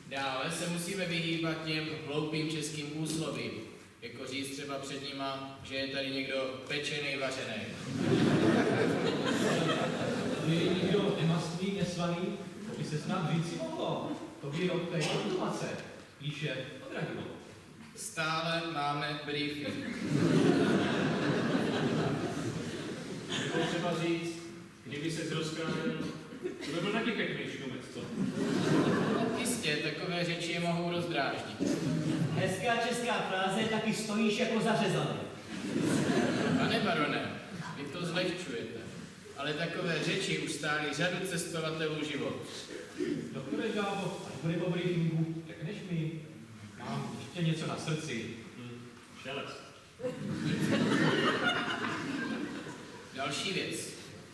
Dále se musíme vyhýbat těm hloupým českým úslovím, jako říct třeba před nima, že je tady někdo pečenej, vařenej. Tady je nikdo nemastný, neslaný, to by se snad říci mohlo. To by od té konzumace, píše Odradilo. Stále máme briefing. Bylo třeba říct, kdyby se rozkrájel, to by byl taky pěknější domec, co? Jistě, takové řeči mohou rozdráždit. Hezká česká fráze, taky stojíš jako zařezaný. Pane barone, vy to zlehčujete, ale takové řeči už stály řadu cestovatelů život. Doktore Žábo, až bude po briefingu, řekneš mi, mám ještě něco na srdci. Šelec. Další věc.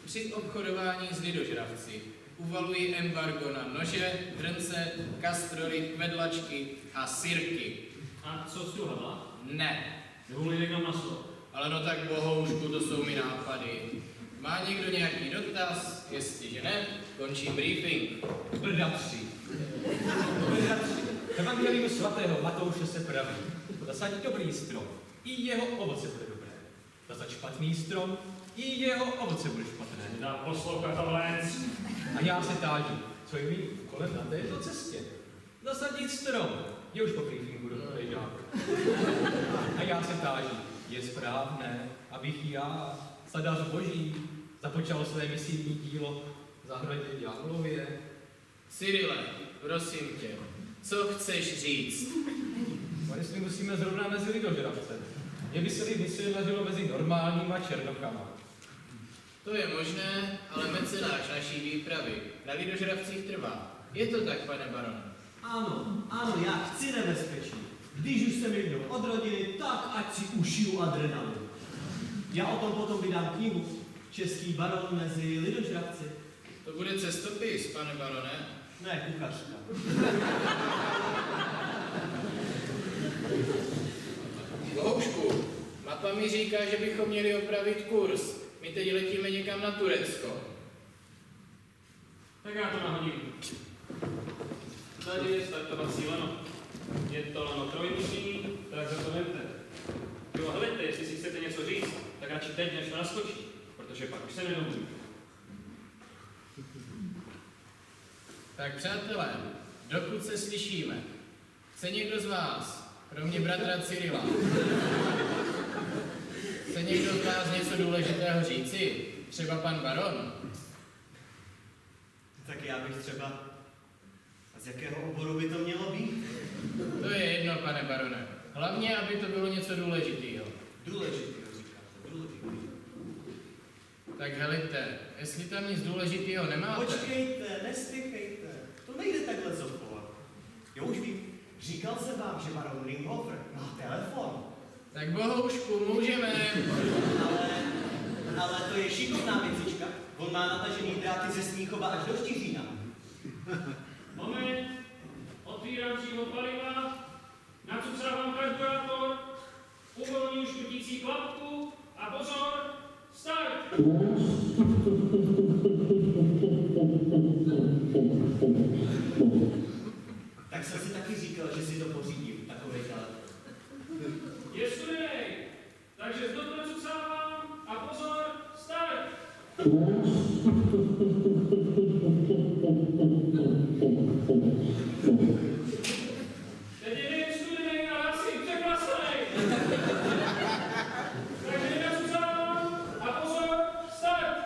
Při obchodování s lidožravci uvalují embargo na nože, hrnce, kastroly, kvedlačky a sirky. A co s tu hadla? Ne, Nebo lidé nám maslo? ale no tak bohoušku, to jsou mi nápady. Má někdo nějaký dotaz? Jestliže ne, končí briefing. Brdavři. Brdavři. Evangelium svatého Matouše se praví. Zasaď dobrý strom, i jeho ovoce bude dobré. Zasaď špatný strom, i jeho ovoce bude špatné. Dá poslouchat to vléc. A já se tážu, co je mým úkolem na této cestě. Zasadit strom. Je už po briefingu, doktore Žábo. A já se tážu, je správné, abych já, sadař boží, započal své misijní dílo v zahradě Ďáblově. Cyrile, prosím tě, co chceš říct? A jestli musíme zrovna mezi lidožravce. Mě by se vysilnařilo mezi normálníma černochama. To je možné, ale mecenáš naší výpravy na lidožravcích trvá. Je to tak, pane baron? Ano, já chci nebezpečí. Když už jsem jednou od rodiny, tak ať si ušiju adrenalin. Já o tom potom vydám knihu. Český baron mezi lidožravci. To bude cestopis, pane barone. Ne, kuchařka. Bohoušku, mapa mi říká, že bychom měli opravit kurz. My teď letíme někam na Turecko. Tak já to nahodím. Tady je startovací lano. Je to lano trojmužní, tak za to vemte. Jo, hledajte, jestli si chcete něco říct, tak radši teď, než to naskočí, protože pak už se nedomluví. Tak přátelé, dokud se slyšíme, chce někdo z vás, kromě bratra Cyrila, chce někdo z vás něco důležitého říci? Třeba pan baron? Tak já bych třeba... A z jakého oboru by to mělo být? To je jedno, pane barone. Hlavně, aby to bylo něco důležitého. Důležitého říkáte, důležitého. Tak helejte, jestli tam nic důležitého nemáte... Počkejte, nespěchejte. To nejde takhle zopakovat. Jo, už vím. Říkal jsem vám, že baron Ringhofer má telefon. Tak bohoušku, můžeme. Ale to je šikovná věcička. On má natažený dráty ze Smíchova až do Štiřína. Moment, otvírám přímo paliva, nacucávám karburátor, uvolním škrtící klapku a pozor, start! Tak jsem si taky říkal, že si to pořídím, takovej telefon. Je studenej, takže znovu nacucávám a pozor, start! Teď je nejen studenej, ale asi překlasanej. Takže nenacucávám a pozor, start!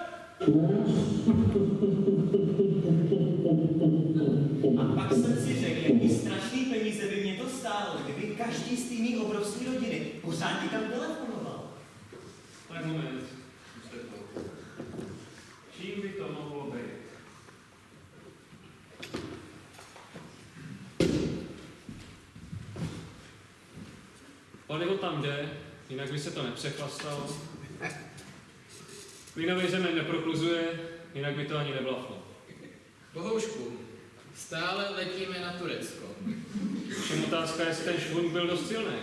A pak jsem si řekl, jaký strašný peníze by mě to stálo, kdyby každý z té mý obrovské rodiny pořádně tam telefonoval. Tak moment, zkuste to. Čím by to mohlo být? Palivo tam jde, jinak by se to nepřechlastalo. Plynový zemen neprokluzuje, jinak by to ani neblaflo. Bohoušku, stále letíme na Turecko. Všem otázka je, jestli ten švung byl dost silný.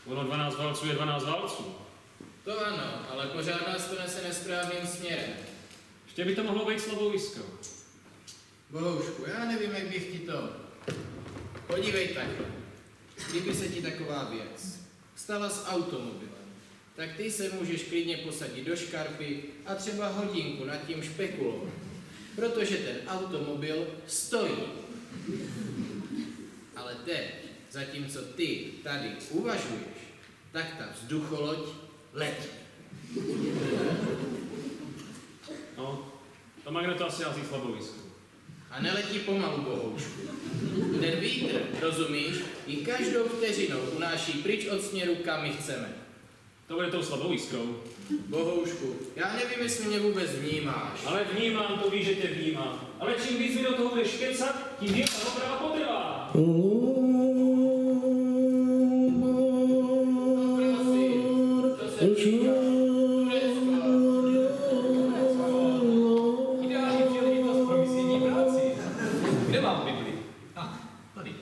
Ono 12 válců je 12 válců. To ano, ale pořád nás to nese nesprávným směrem. Ještě by to mohlo být slovovisko. Bohoušku, já nevím, jak bych ti to... Podívej takhle. Kdyby se ti taková věc stala s automobilem, tak ty se můžeš klidně posadit do škarpy a třeba hodinku nad tím špekulovat. protože ten automobil stojí. Ale teď, zatímco ty tady uvažuješ, tak ta vzducholoď letí. No, to magneto asi jazdí slabovisku. A neletí pomalu, Bohoušku. Ten vítr, rozumíš, ji každou vteřinou unáší pryč od směru, kam my chceme. To bude tou slaboviskou. Bohoušku, já nevím, jestli mě vůbec vnímáš. Ale vnímám, to víš, že tě vnímám. Ale čím víc mi do toho budeš kecat, tím víc ta oprava potrvá. Prosím, co se týká Turecka. Ideální příležitost pro misijní práci. Kde mám Bibli? Tady.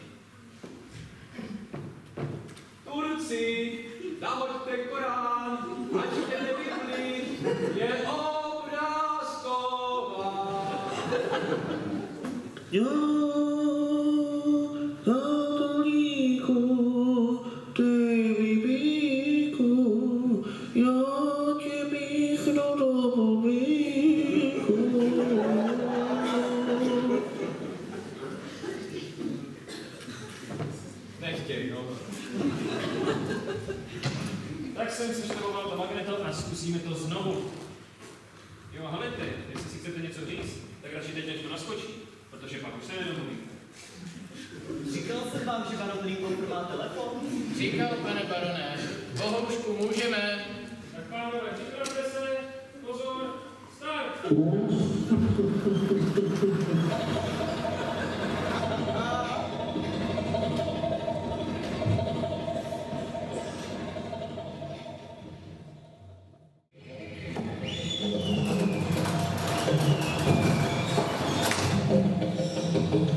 Turci, nahoďte Korán, ať čtěte Bibli, je obrázková. Nechtěj, no. Tak jsem sešteloval to magneto a zkusíme to znovu. Jo, helejte, jestli si chcete něco říct, tak radši teď než to naskočí, protože pak už se nedomluvíte. Říkal jsem vám, že baron Lincoln má telefon? Říkal, pane barone, Bohoušku, můžeme. Tak pánové, připravte se, pozor, start!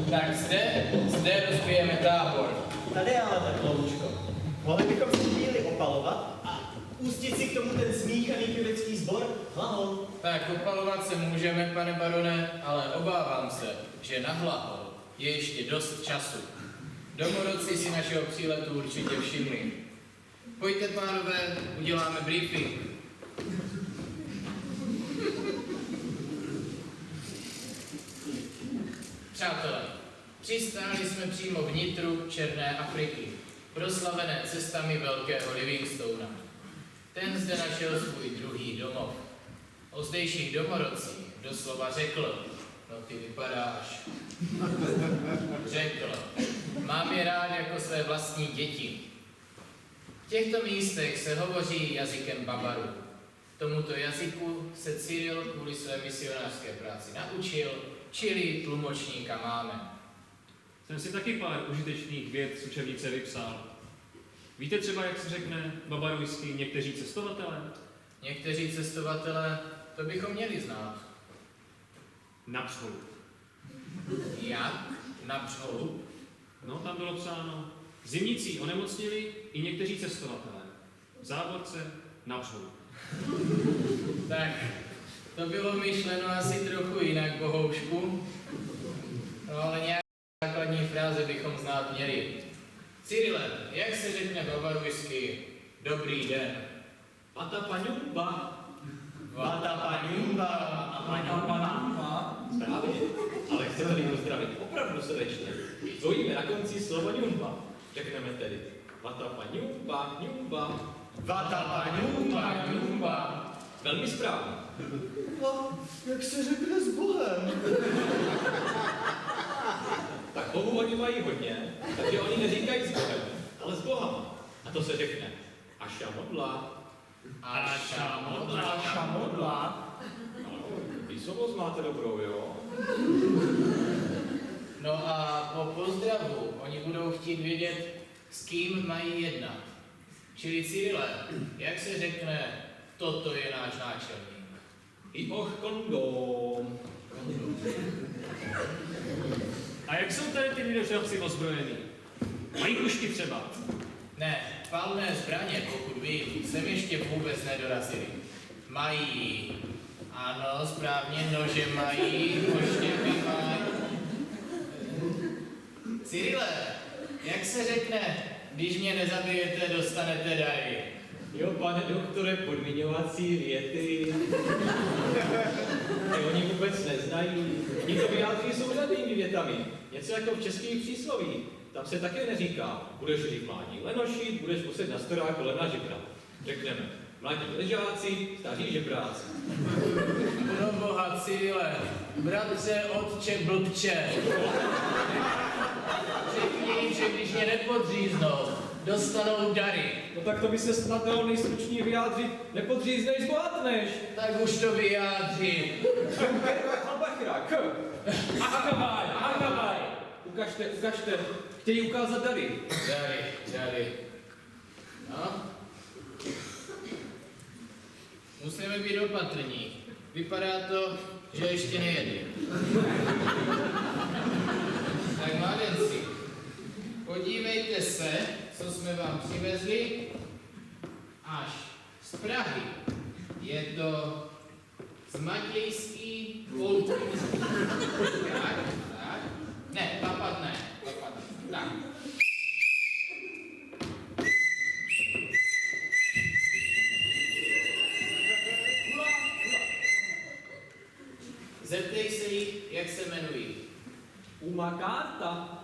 Tak zde rozbijeme tábor. Tady ale tak, Loučko. Mohli bychom se chvíli opalovat a pustit si k tomu ten smíchaný pěvecký sbor Hlahol. Tak opalovat se můžeme, pane barone, ale obávám se, že na Hlahol je ještě dost času. Domorodci si našeho příletu určitě všimli. Pojďte, pánové, uděláme briefing. Přátelé, přistáli jsme přímo v nitru Černé Afriky, proslavené cestami velkého Livingstona. Ten zde našel svůj druhý domov. O zdejších domorodcích doslova řekl, no ty vypadáš. Řekl, mám je rád jako své vlastní děti. V těchto místech se hovoří jazykem Babaru. Tomuto jazyku se Cyril kvůli své misionářské práci naučil, čili tlumočníka máme. Jsem si taky pár užitečných věd z učebnice vypsal. Víte třeba, jak se řekne babarujsky někteří cestovatelé? Někteří cestovatelé, to bychom měli znát. Na přholu. Jak? Na břolu? No, tam bylo psáno, zimnicí onemocnili i někteří cestovatelé. V závorce na přholu. Tak, to bylo myšleno asi trochu jinak, Bohoušku. No ale nějaké základní fráze bychom znát měli. Cyrile, jak se řekne babarujsky dobrý den? Patapaňumba. Vatapaniumba. Správně, ale chci tady pozdravit opravdu srdečně. Dvojíme na konci slovo ňumba. Řekneme tedy Vatapaniumba, ňumba. Vatapaniumba, ňumba. Velmi správně. No, jak se řekne s Bohem? Tak Bohu oni mají hodně, takže oni neříkají s Bohem, ale s Bohama. A to se řekne Aša modla. Šamodla. Písomost máte dobrou, jo? No a po pozdravu oni budou chtít vědět, s kým mají jednat. Čili Cyrile, jak se řekne, toto je náš náčelník. I och kondom. A jak jsou tady ty lidožravci ozbrojení? Mají pušky třeba? Ne, palné zbraně, pokud vím, sem ještě vůbec nedorazili. Mají. Ano, správně, nože mají, oštěpy mají. Cyrile, jak se řekne, když mě nezabijete, dostanete dary? Jo, pane doktore, podmiňovací věty. Ty oni vůbec neznají. Oni to vyjádří souřadnými větami. Něco jako v českých přísloví. Tam se také neříká, budeš žít mládí lenošit, budeš muset na storák lena žebrat. Řekneme, mladí ležáci, staří žebráci. Pro boha, Cyrile, bratře, otče, blbče. Řekni jim, že když mě nepodříznou, dostanou dary. No tak to by se snad dalo nejstručněji vyjádřit, nepodříznej, zbohatneš. Tak už to vyjádři. Ahmaj! Ukažte, chtějí ukázat dary. Dary. No? Musíme být opatrní. Vypadá to, že ještě nejede. Tak mládenci, podívejte se, co jsme vám přivezli až z Prahy. Je to z Matějský Polky. Tak. Ne, papat ne. Tak. Zeptej se jich, jak se jmenují. Umakata.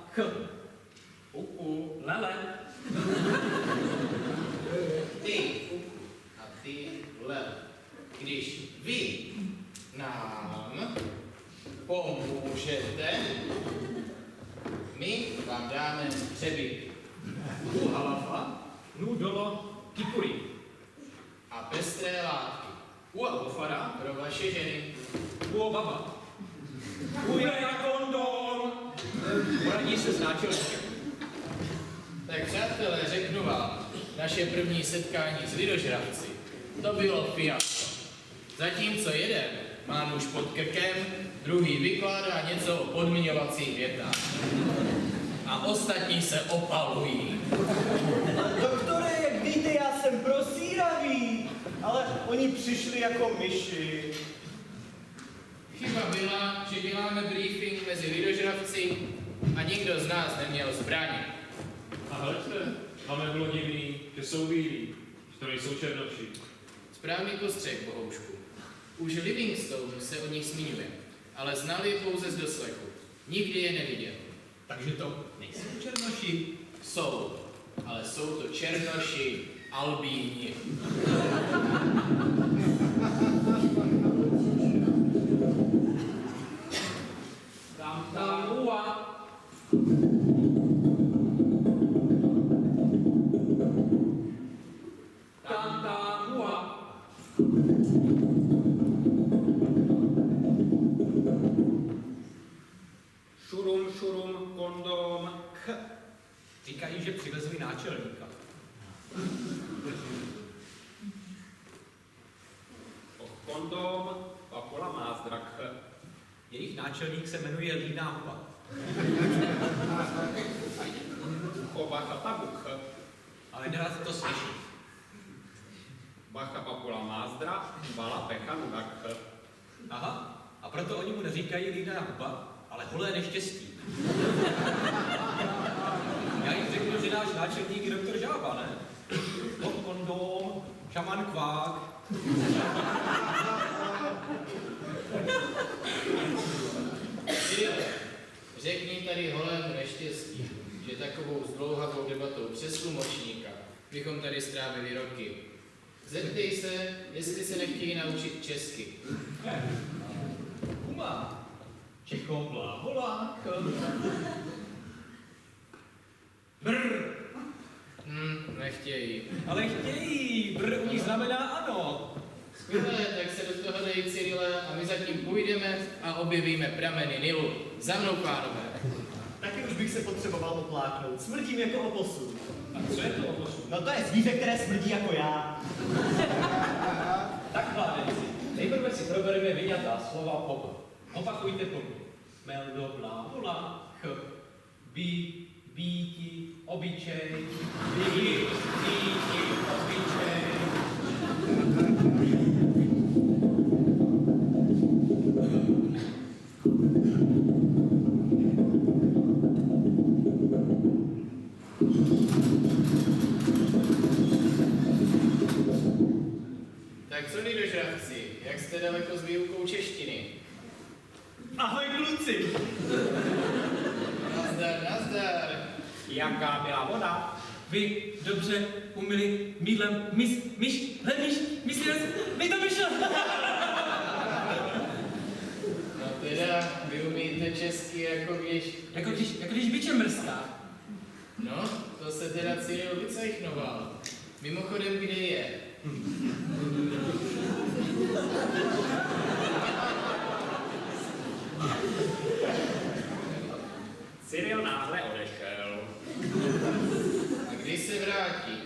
Lele. Ty a ty lel. Když vy nám pomůžete, my vám dáme přebytek. Halafa. Nudolo. Kipuri. A pestré látky. Uabofara. Pro vaše ženy. Uobaba. Ujena kondom. Poradí se s náčelníkem. Tak přátelé, řeknu vám, naše první setkání s lidožravci, to bylo fiasko. Zatímco jeden mám už pod krkem, druhý vykládá něco o podmiňovacích větách. A ostatní se opalují. Doktore, jak víte, já jsem prosíravý, ale oni přišli jako myši. Chyba byla, že děláme briefing mezi lidožravci a nikdo z nás neměl zbraně. A hleďte, máme bylo divný, že jsou bílí, že to nejsou černoši. Správný postřeh, Bohoušku. Už Livingstone se o nich zmiňuje, ale znal je pouze z doslechu. Nikdy je neviděl. Takže to nejsou černoši. Jsou, ale jsou to černoši albíni. Tam ua. Tam ua. Šurum, kondom, k. Říkají, že přivezli náčelníka. Kondom, papola mázdra, k. Jejich náčelník se jmenuje Lína Huba. Bacha tabuk, ale nedá se to slyšet. Bacha papula mázdra, bala pecha nudak. Aha, a proto oni mu neříkají Lína Huba, ale holé neštěstí. Já jim řeknu, že náš náčelník je doktor Žába, ne? Kondom, šaman kvák. Řekni tady holému neštěstí, že takovou zdlouhavou debatou přes tlumočníka bychom tady strávili roky. Zeptej se, jestli se nechtějí naučit česky. Uma. Čekovla, volák. Brr. Nechtějí. Ale chtějí. Brr u nich znamená ano. Skvělé, tak se do toho dej, Cyrile, a my zatím půjdeme a objevíme prameny Nilu. Za mnou, pánové. Taky už bych se potřeboval opláknout. Smrdím jako oposu. A co je to oposu? No to je zvíře, které smrdí jako já. Tak, mládenci, nejprve si probereme vyňatá slova po. Opakujte po mně. Meldo, blá, volá, ch, býti, obyčej, býti, obyčej. Tak co lidožravci, jak jste daleko s výukou češtiny? Ahoj kluci! Nazdar, nazdar. Jaká byla voda? Vy dobře umili mídlem myš, mi to vyšlo. No teda, vy umíte česky Jako když biče mrská. No, to se teda Cyril vycejchnoval. Mimochodem, kde je? Cyril náhle odešel. A kdy se vrátí?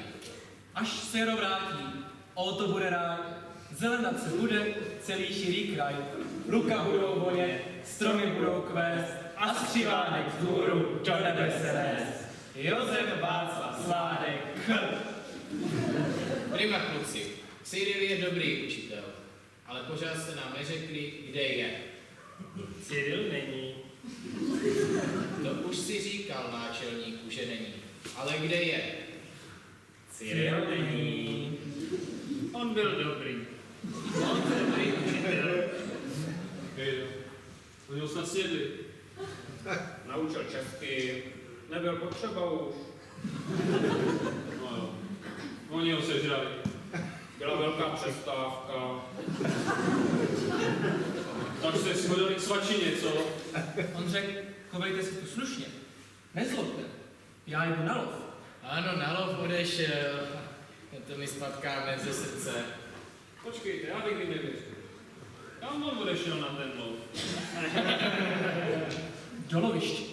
Až se Jaro vrátí, o to bude rád. Zelenat se bude celý širý kraj. Luka budou vonět, stromy budou kvést a skřivánek z hůru do nebe se nést. Josef Václav Sládek. Prima kluci, Cyril je dobrý učitel, ale pořád jste nám neřekli, kde je. Cyril není. To už si říkal náčelníku, že není. Ale kde je? Cyril není. On byl dobrý. On byl dobrý učitel. Oni ho snad snědli. Naučil česky, nebyl potřeba už. No jo. Oni ho sežrali. Byla velká přestávka. Tak se shodili k svačině, co? On řekl, chovejte se tu slušně. Nezlobte, já jdu na lov. Ano, na lov odešel. To mi spadká ze srdce. Počkejte, já bych nevěřil. Kam on odešel na ten lov? Do loviště.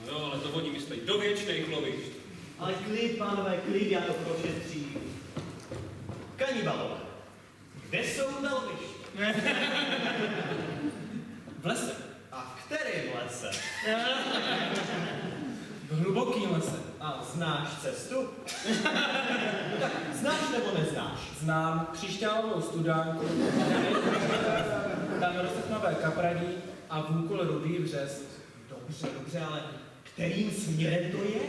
No jo, ale to oni myslí do věčných lovišť. Ale klid, pánové, klid, já to prošetřím. Kanibalo, kde jsou ta loviště? V lese. A v kterém lese? V hlubokým lese. A znáš cestu? No tak znáš nebo neznáš? Znám křišťálovou studánku, tam roste tmavé kapradí a v úkol rudý vřes. Dobře, dobře, ale kterým směrem to je?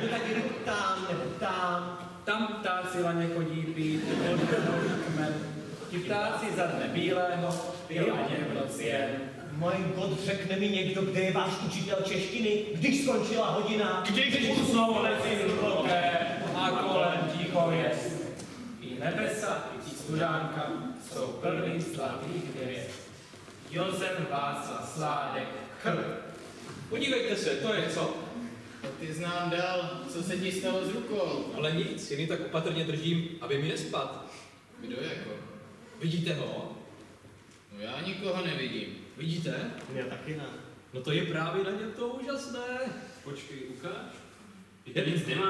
No tak jdu tam nebo tam. Tam ptáci laně chodí pít od vrcholí kmen. Ti ptáci za dne bílého, ty laně v noci jen. Mein Gott, řekne mi někdo, kde je váš učitel češtiny, když skončila hodina. Když usnou lesy hluboké a kolem ticho jest. I nebesa, i studánka jsou plný zlatých hvězd. Josef Václav Sládek, Podívejte se, to je co? To ty znám dal, co se ti stalo s rukou? Ale nic, jen ji tak opatrně držím, aby mi nespadl. Kdo jako? Vidíte ho? No já nikoho nevidím. Vidíte? Já taky ne. No to je právě na něm to úžasné. Počkej, ukáž.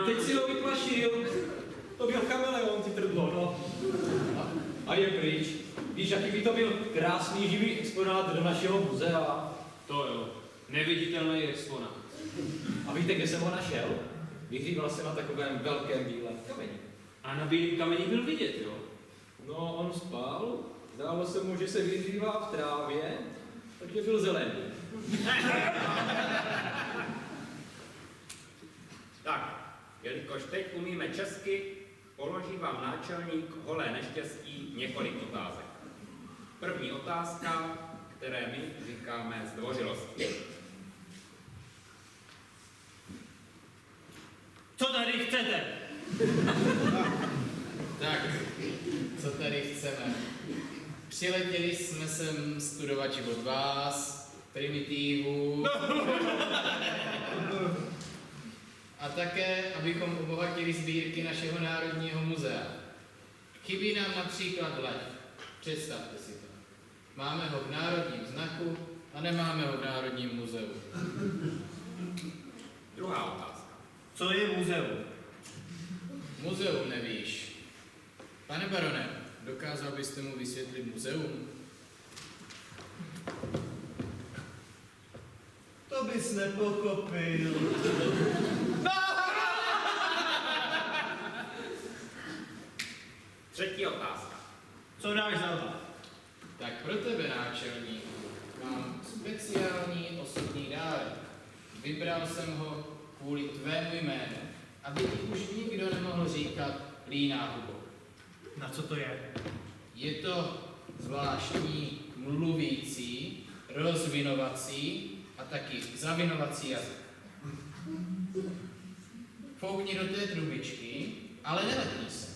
Teď si ho vyplašil. To byl chameleon, ty trdlo, no. A je pryč. Víš, jaký by to byl krásný živý exponát do našeho muzea. To jo. Neviditelný exponát. A víte, kde jsem ho našel? Vyhříval se na takovém velkém bílém kameni. A na bílém kameni byl vidět, jo? No, on spal, zdálo se mu, že se vyhřívá v trávě, takže byl zelený. Tak, jelikož teď umíme česky, položí vám náčelník holé neštěstí několik otázek. První otázka, které my říkáme zdvořilosti. Co tady chcete? Tak, co tady chceme? Přiletěli jsme sem studovat život vás, primitívů. A také, abychom obohatili sbírky našeho Národního muzea. Chybí nám například lev. Představte si to. Máme ho v národním znaku a nemáme ho v Národním muzeu. Druhá otázka. Co je muzeum? Muzeum nevíš. Pane barone, dokázal byste mu vysvětlit muzeum? To bys nepochopil. Třetí otázka. Co dáš za to? Tak pro tebe, náčelníku, mám speciální osobní dárek. Vybral jsem ho kvůli tvému jménu, aby ti už nikdo nemohl říkat líná hubo. Na co to je? Je to zvláštní mluvící, rozvinovací a taky zavinovací jazyk. Foukni do té trubičky, ale neletí se.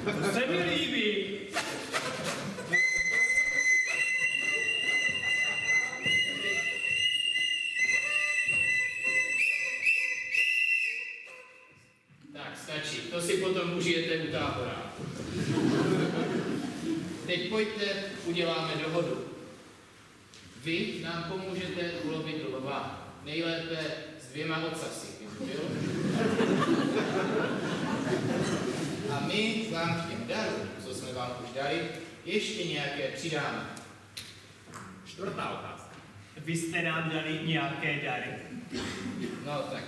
To se mi líbí. Tak, stačí. To si potom užijete u tábora. Teď pojďte, uděláme dohodu. Vy nám pomůžete ulovit lva. Nejlépe s 2 ocasy, jo? A my vám k těm darům, co jsme vám už dali, ještě nějaké přidáme. 4. otázka. Vy jste nám dali nějaké dary. No tak,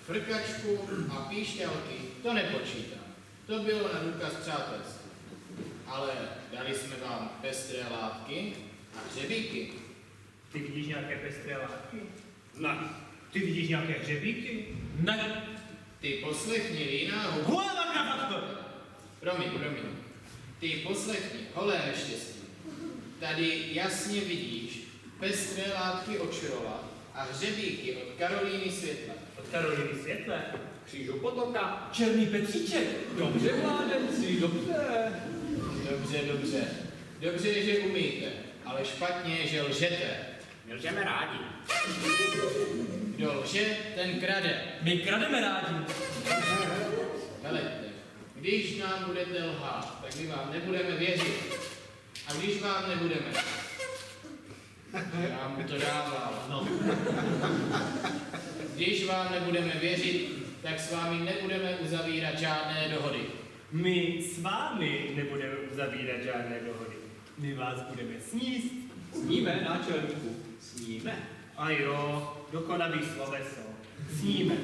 frkačku a píšťalky, to nepočítám. To bylo na důkaz přátelství. Ale dali jsme vám pestré látky a hřebíky. Ty vidíš nějaké pestré látky? Ne. Ty vidíš nějaké hřebíky? Ne. Ty poslechni, líná hubo. Hula na faktor! Promiň. Ty poslechni, holé neštěstí. Tady jasně vidíš pestré látky od Šrola a hřebíky od Karolíny Světle. Od Karoliny Světle. Křížu potoka. Černý Petříček. Dobře, mládenci, dobře. Dobře. Dobře je, že umíte, ale špatně je, že lžete. My lžeme rádi. Kdo lže, ten krade. My krademe rádi. Helejte, když nám budete lhát, tak my vám nebudeme věřit. A když vám nebudeme, já mu to dávám. No. Když vám nebudeme věřit, tak s vámi nebudeme uzavírat žádné dohody. My s vámi nebudeme uzavírat žádné dohody. My vás budeme sníst. Sníme, náčelníku. Sníme. A jo, dokonavý sloveso. Sníme.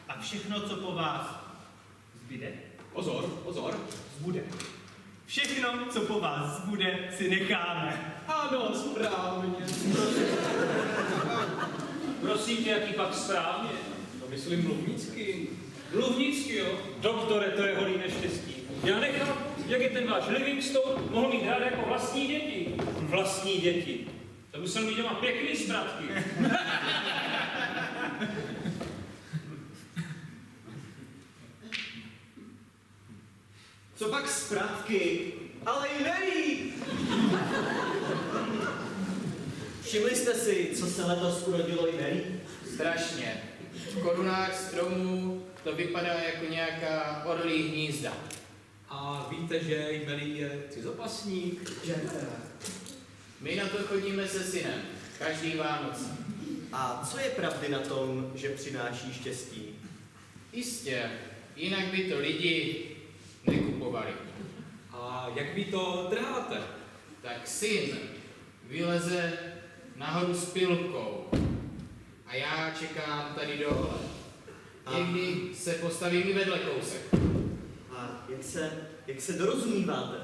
A všechno, co po vás zbyde, Pozor. zbude. Všechno, co po vás zbude, si necháme. Ano, správně. Prosím tě, jaký pak správně? To myslím mluvnicky. Mluvnicky, jo? Doktore, to je holý neštěstí. Já nechápu, jak je ten váš Livingstone mohl mít rád jako vlastní děti. Vlastní děti. To musel mít doma pěkný ztratky. Co pak zpratky? Ale i Mary! Všimli jste si, co se letos urodilo i Mary? Strašně. V korunách stromů to vypadá jako nějaká orlí hnízda. A víte, že jmelí je cizopasník? Že? My na to chodíme se synem. Každý Vánoce. A co je pravdy na tom, že přináší štěstí? Jistě. Jinak by to lidi nekupovali. A jak vy to trháte? Tak syn vyleze nahoru s pilkou a já čekám tady dole. Někdy se postavím i vedle kousek. A jak se dorozumíváte?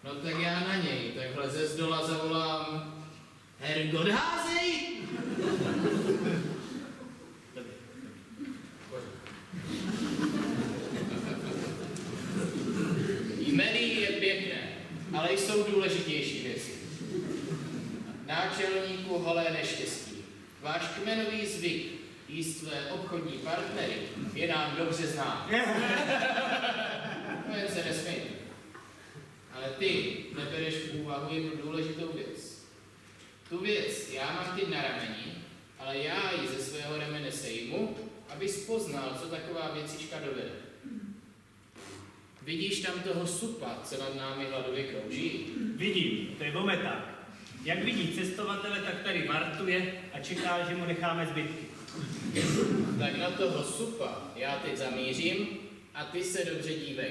No tak já na něj takhle ze zdola zavolám Hergot, házej! Jmelí je pěkné, ale jsou důležitější věci. Náčelníku holé neštěstí, váš kmenový zvyk jíst své obchodní partnery je nám dobře znám. No jen se nesmějte. Ale ty nebereš v úvahu jednu důležitou věc. Tu věc já mám teď na rameni, ale já ji ze svého ramene sejmu, abys poznal, co taková věcička dovede. Vidíš tam toho supa, co nad námi hladově krouží? Vidím, to je vometák. Jak vidí cestovatele, tak tady vartuje a čeká, že mu necháme zbytky. Tak na toho supa já teď zamířím a ty se dobře dívej.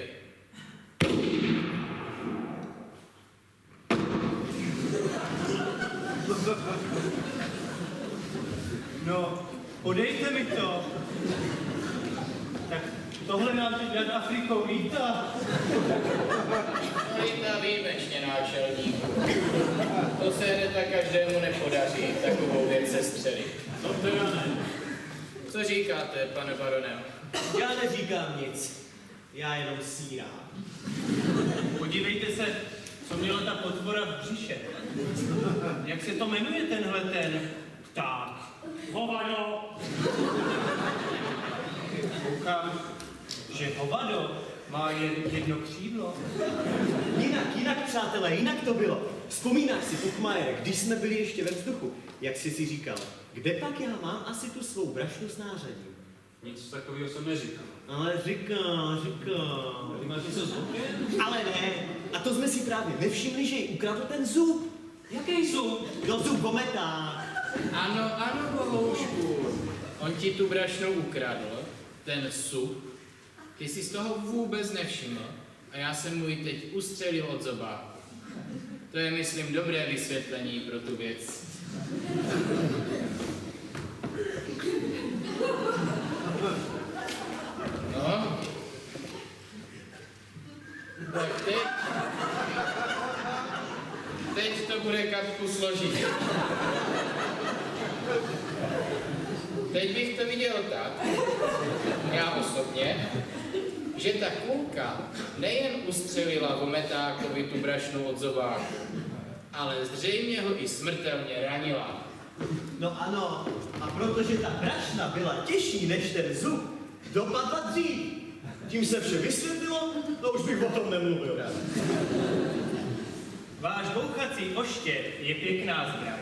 No, podejte mi to. Tak tohle nám teď nad Afrikou lítá. Lítá výjimečně, náčelníku. To se hned tak každému nepodaří, takovou věc sestřelit. No to já ne. Co říkáte, pane barone? Já neříkám nic. Já jenom sírám. Podívejte se, co měla ta potvora v břiše. Jak se to jmenuje tenhle ten pták? Hovado! Koukám, že hovado má jen jedno křídlo. Jinak, přátelé, jinak to bylo. Vzpomínáš si, Puchmajere, když jsme byli ještě ve vzduchu, jak jsi si říkal, kde pak já mám asi tu svou brašnu s nářadím? Nic takového jsem neříkal. Ale říkal. Ty máš něco z oké? Ale ne, a to jsme si právě nevšimli, že jí ukradl ten zub. Jaký zub? No zub vometák. Ano, bohoušku. On ti tu brašnu ukradl, ten sup. Ty jsi z toho vůbec nevšiml a já jsem mu ji teď ustřelil od zobáku. To je, myslím, dobré vysvětlení pro tu věc. No. Tak teď to bude kapku složit. Teď bych to viděl tak, já osobně, že ta kulka nejen ustřelila vometákovi tu brašnu od zobáku, ale zřejmě ho i smrtelně ranila. No ano, a protože ta brašna byla těžší než ten zub, dopadla dřív. Tím se vše vysvětlilo, no už bych o tom nemluvil. Váš bouchací oštěp je pěkná zbraň.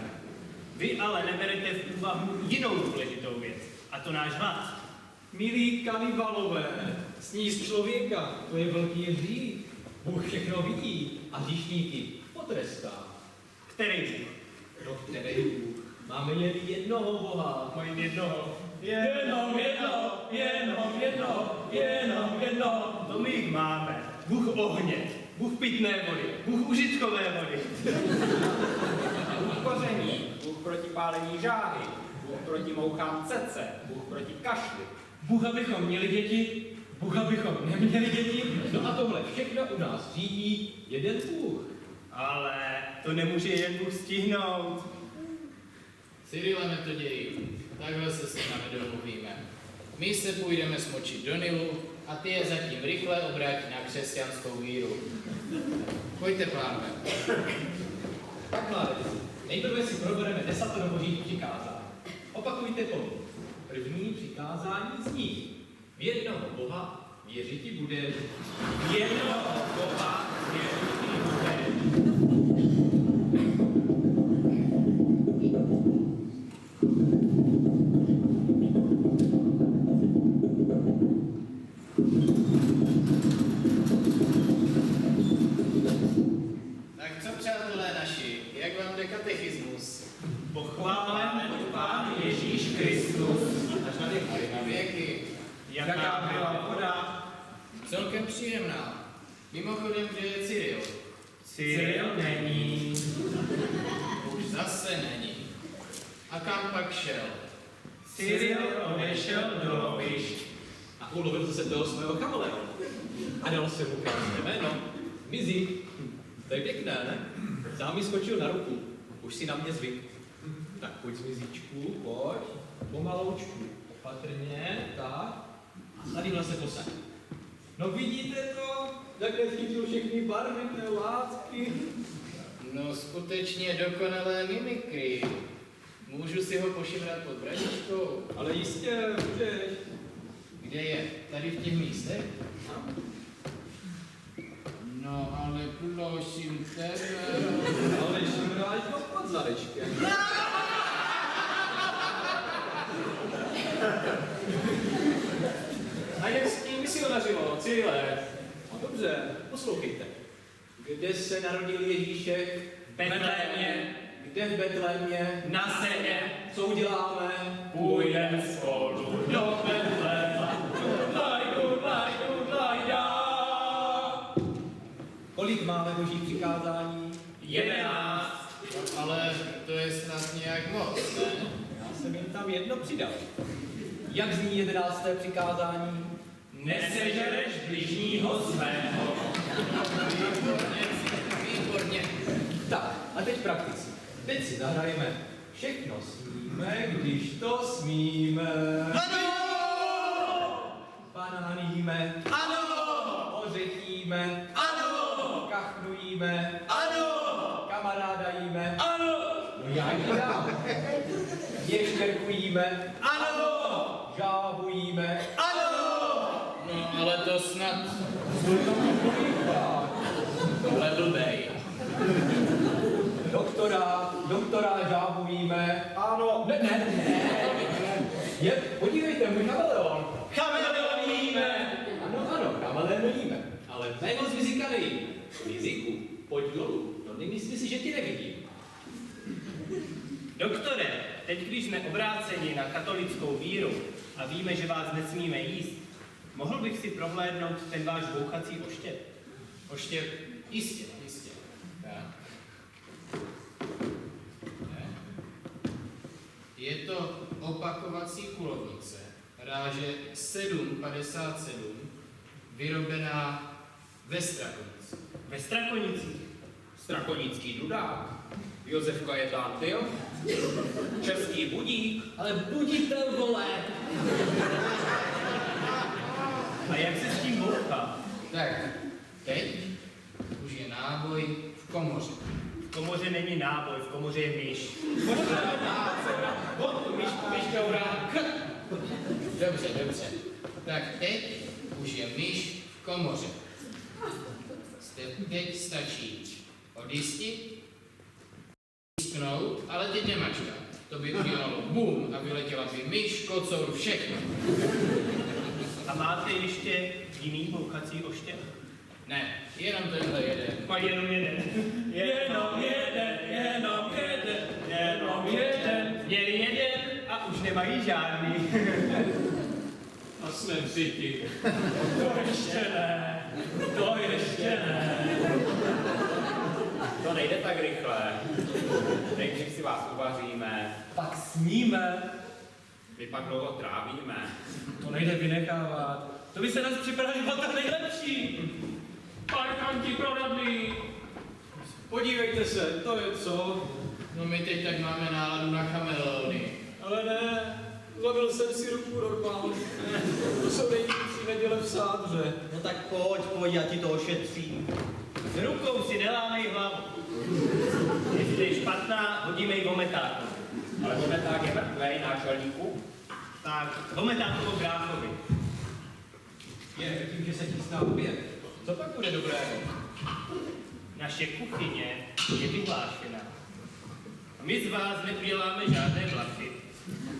Vy ale neberete v úvahu jinou důležitou věc, a to náš vat. Milí kanibalové, sníst člověka, to je velký hřích. Bůh všechno vidí a hříšníky potrestá. Který Bůh? No který Bůh? Máme jen jednoho Boha. Mají jednoho. Jenom jedno. To my jich máme. Bůh ohně, Bůh pitné vody, Bůh užitkové vody. Bůh koření, Bůh proti pálení žáhy, Bůh proti mouchám cece, Bůh proti kašli. Bůh, abychom měli děti, Bůh, abychom neměli děti. No a tohle všechno u nás řídí jeden Bůh. Ale to nemůže jen Bůh stihnout. Cyrile Metoději, takhle se s nimi nedomluvíme. My se půjdeme smočit do Nilu a ty je zatím rychle obrátí na křesťanskou víru. Pojďte, pánové. Tak mládenci, nejprve si probereme 10 božích přikázání. Opakujte po mně. První přikázání zní: v jednoho Boha věřiti budeš. V jednoho Boha věřiti budeš. Tak co, přátelé naši, jak vám jde katechismus? Pochválen Pán Ježíš Kristus. Až na věky. Jaká byla voda? Celkem příjemná. Mimochodem, že je Cyril. Cyril není. Už zase není. A kam pak šel? Cyril odešel do lovišť. A ulovil se toho svého chameleona. A dal se mu krásné jméno. Mizi. To je pěkné, ne? Sám mi skočil na ruku. Už si na mě zvyk. Tak pojď s Mizíčku, pojď. Pomaloučku. Opatrně, tak. A tadyhle se posaď. No vidíte to? Jak nechytil všechny barvy té lásky. No skutečně dokonalé mimikry. Můžu si ho pošimrat pod bradičkou? Ale jistě, můžeš. Kde je? Tady v těch místech? No ale prosím tebe. Ale šimráš ho pod zadečkem. A jak s tím misionařilo, Cyrile? No dobře, poslouchejte. Kde se narodil Ježíšek? V Betlémě. Kde v Betlémě? Na Seně. Co uděláme? Půjdem spolu do Betléma. Kolik máme božích přikázání? 11. Ale to je snad nějak moc, ne? Já jsem jim tam jedno přidal. Jak zní 11. přikázání? Nesežereš bližního svého. Výborně. Tak, a teď prakticky. Teď si zahrajeme Všechno smíme, když to smíme. Ano! Banán jíme. Ano! Ořech jíme. Ano! Kachnujíme. Ano! Kamaráda jíme. Ano! No já ji dám. Ještěrku jíme. Ano! Žábu jíme. Ano! No, ale to snad Co je to povídá? tohle blbej. Doktora žábu jíme. Ano. Ne. Je, podívejte, můj chameleon. Chameleon jíme! Ano, chameleon jíme. Ale ne moc vyzikanej. Vyziku, pojď dolů. No nemyslí si, že ti nevidím. Doktore, teď když jsme obráceni na katolickou víru a víme, že vás nesmíme jíst, mohl bych si prohlédnout ten váš bouchací oštěp? Oštěp, jistě. Tak. Ne. Je to opakovací kulovnice, ráže 7,57, vyrobená ve Strakonici. Ve Strakonicích. Strakonický dudák, Josef Kajetán Tyl, Český budík, Ale buditel, vole. A jak se s tím bouchá? Tak, teď už je náboj v komoře. V komoře není náboj, v komoře je myš. Dobře. Tak teď už je myš v komoře. Teď stačí odjistit, stisknout, ale teď nemačka. To by udělalo bum a vyletěla by myš, kocour, všechno. A máte ještě jiný bouchací oštěp? Ne, jenom tenhle jeden. A jenom jeden. Jenom jeden. Měli jeden a už nemají žádný. A jsme vřiti. To ještě ne. to nejde tak rychle. Nejdřív si vás uvaříme, Pak sníme. my pak dlouho trávíme. To nejde vynechávat. To by se nás připravili na to nejlepší. Parkanti prodadný. Podívejte se, to je co? No my teď tak máme náladu na chameleony. Ale ne, zabil jsem si ruku normálně. To jsou největší neděle v sádře. No tak pojď, já ti to ošetřím. S rukou si nelámej hlavu. Jestli je špatná, hodíme ji vometáku. Ale vometák je mrtvej, náčelníku. Tak, vometáku bráchovi. Je, tím, že se chystá oběd. Co pak bude dobrého? Naše kuchyně je vyhlášená. A my z vás neuděláme žádné blafy.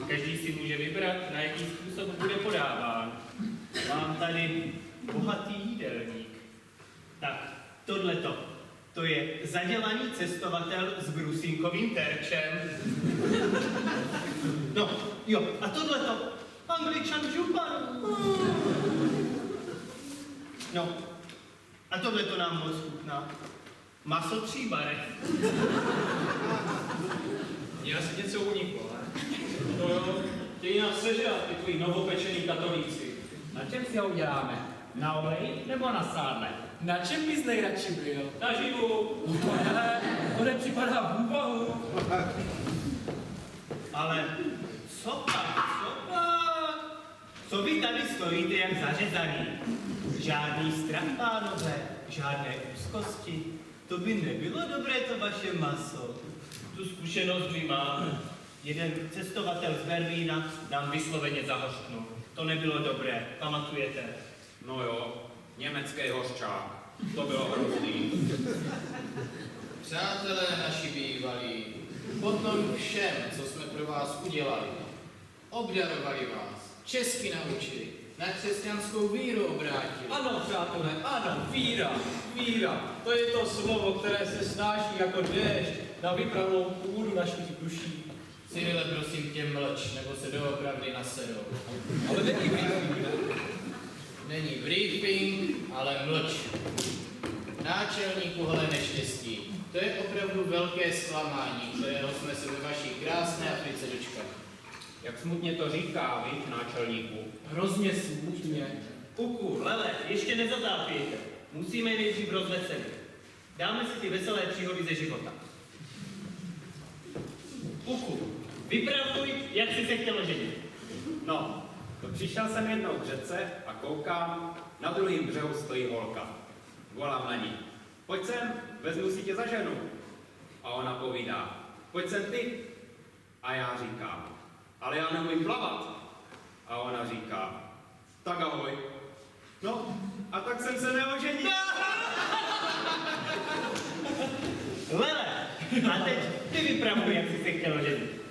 Každý si může vybrat, na jaký způsob bude podáván. Mám tady bohatý jídelník. Tak, tohleto. To je zadělaný cestovatel s brusinkovým terčem. No, jo, a tohleto. Angličan župan. No, a tohleto nám moc chutná. Maso 3 barev. Mně asi něco uniklo, ne? No jo, chtějí nás sežrat, ty tvoji novopečený katolíci. Na čem si ho uděláme? Na oleji nebo na sádle? Na čem bys nejradši byl? Naživu. Hele, to nepřipadá v úvahu. Ale co pak? Co vy tady stojíte jak zařezaný? Žádný strach, pánové, žádné úzkosti. To by nebylo dobré to vaše maso. Tu zkušenost my máme. Jeden cestovatel z Berlína nám vysloveně zahořknul. To nebylo dobré, pamatujete? No jo, německý hořčák. To bylo hrozný. Přátelé naši bývalí, po tom všem, co jsme pro vás udělali, obdarovali vás, česky naučili, na křesťanskou víru obrátili. Ano, přátelé, ano, víra. To je to slovo, které se snáší jako déšť na vypravenou půdu našich duší. Cyrile, prosím tě, mlč, nebo se doopravdy nasedou. Ale není briefing, ne? Není briefing, ale mlč. Náčelníku, hele neštěstí. To je opravdu velké zklamání, kterého jsme se ve vaší krásné Africe dočkali. Jak smutně to říká, vy, náčelníku. Hrozně smutně. Kuku, Lele, ještě nezatápějte. Musíme nejdřív rozveselit. Dáme si ty veselé příhody ze života. Puku, vypravuj, jak jsi se chtěl ženit. No, to přišel jsem jednou k řece a koukám, na druhém břehu stojí holka. Volám na ní. Pojď sem, vezmu si tě za ženu. A ona povídá, pojď sem ty. A já říkám, ale já neumím plavat. A ona říká, tak ahoj. No, a tak jsem se neoženil. Lele, a teď ty vypravuj, jak jsi se chtěl ženit.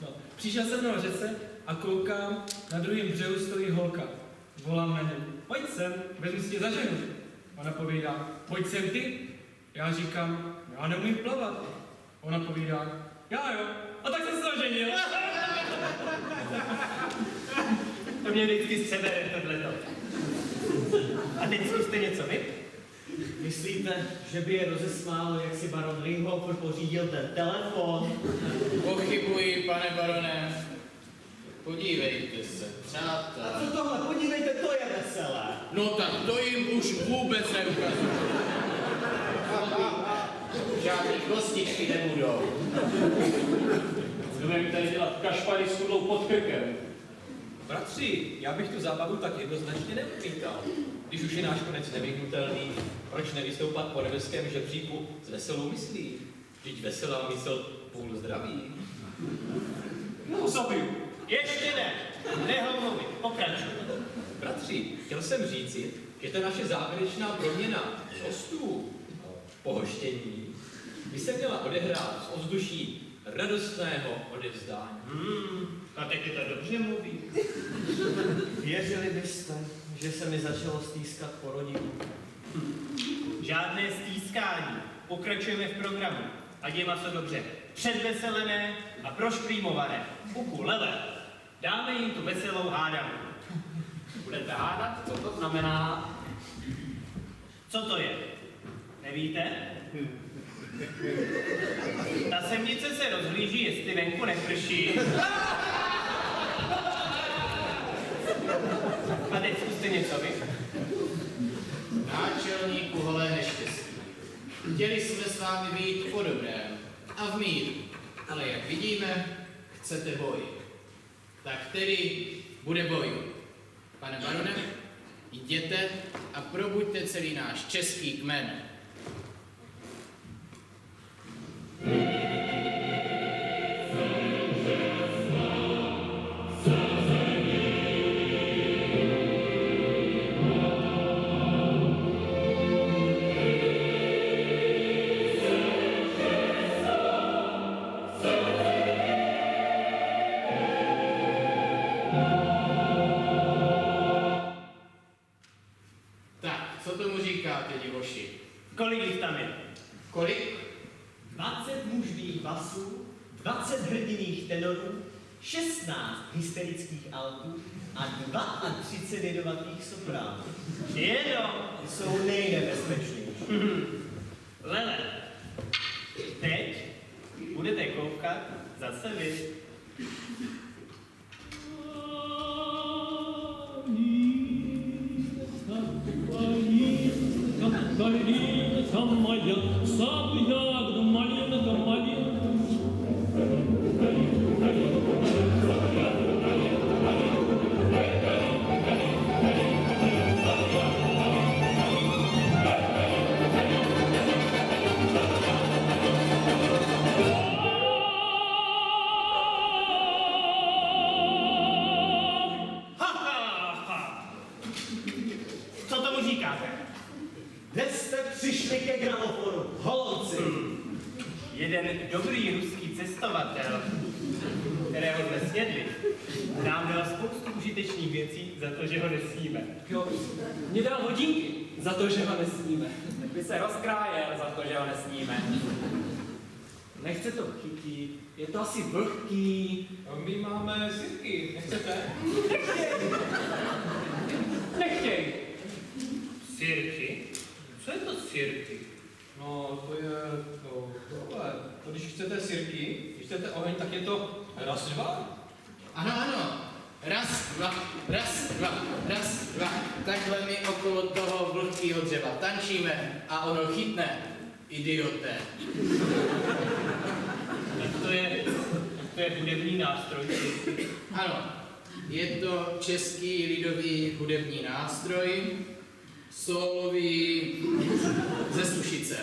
No, přišel jsem na řece a koukám, na druhém břehu stojí holka. Volám na ní, pojď sem, vezmu si tě za ženu. Ona povídá, pojď sem ty. Já říkám, já neumím plavat. Ona povídá, já jo, a tak jsem se oženil. To mě vždycky sebere tohleto. A teď zkuste něco vy? Myslíte, že by je rozesmálo, jak si baron Ringhofer pořídil ten telefon? Pochybuji, pane barone. Podívejte se, A přátelé. co tohle? Podívejte, to je veselé. No tak to jim už vůbec neukazuje. Žádný kostičky nebudou. Budeme tady dělat kašpary s kudlou pod krkem. Bratři, já bych tu zábavu tak jednoznačně neodmítal. Když už je náš konec nevyhnutelný, proč nevystoupat po nebeském žebříku s veselou myslí? Vždyť veselá mysl půl zdraví. No, zabiju. Ještě ne, neho mluvit, pokračuj. Bratři, chtěl jsem říci, že ta naše závěrečná proměna z hostů, pohoštění, by se měla odehrát v ovzduší radostného odevzdání. A teď je to dobře mluví. Věřili byste, že se mi začalo stýskat po rodině? Žádné stýskání. Pokračujeme v programu. Ať je maso dobře předveselené a prošprýmované. Puku, Lele, dáme jim tu veselou hádanku. Budete hádat, co to znamená? Co to je? Nevíte? Ta semnice se rozhlíží, jestli venku neprší. A teď zkuste něco vy. Náčelníku holé neštěstí. Chtěli jsme s vámi být po dobrém a v míru, ale jak vidíme, chcete boj. Tak tedy bude boj. Pane barone, jděte a probuďte celý náš český kmen. Tak, co tomu říkáte, divoši? Kolik jich tam je? Kolik? 20 mužných basů, 20 hrdinných tenorů, 16 hysterických altů a 32 jedovatých sopránů. Jenom. Ty jsou nejnebezpečnější. Lele, teď budete koukat zase vy. Co tomu říkáte? Kde jste přišli ke gramofonu, holci? Jeden dobrý ruský cestovatel, kterého jsme snědli, nám dal spoustu užitečných věcí za to, že ho nesníme. Jo, mě dal hodinky za to, že ho nesníme. Tak by se rozkrájel za to, že ho nesníme. Nechce to chytit, je to asi vlhký. My máme sirky, nechcete? Nechtěj. Sirky? Co je to sirky? No, to je tohle. To, když chcete sirky, když chcete oheň, tak je to raz, dva. Ano, ano. Raz, dva, raz, dva, raz, dva. Takhle my okolo toho vlhkýho dřeva tančíme a ono chytne. Idioté. to je hudební nástroj. Ano, je to český lidový hudební nástroj, sólový ze Sušice.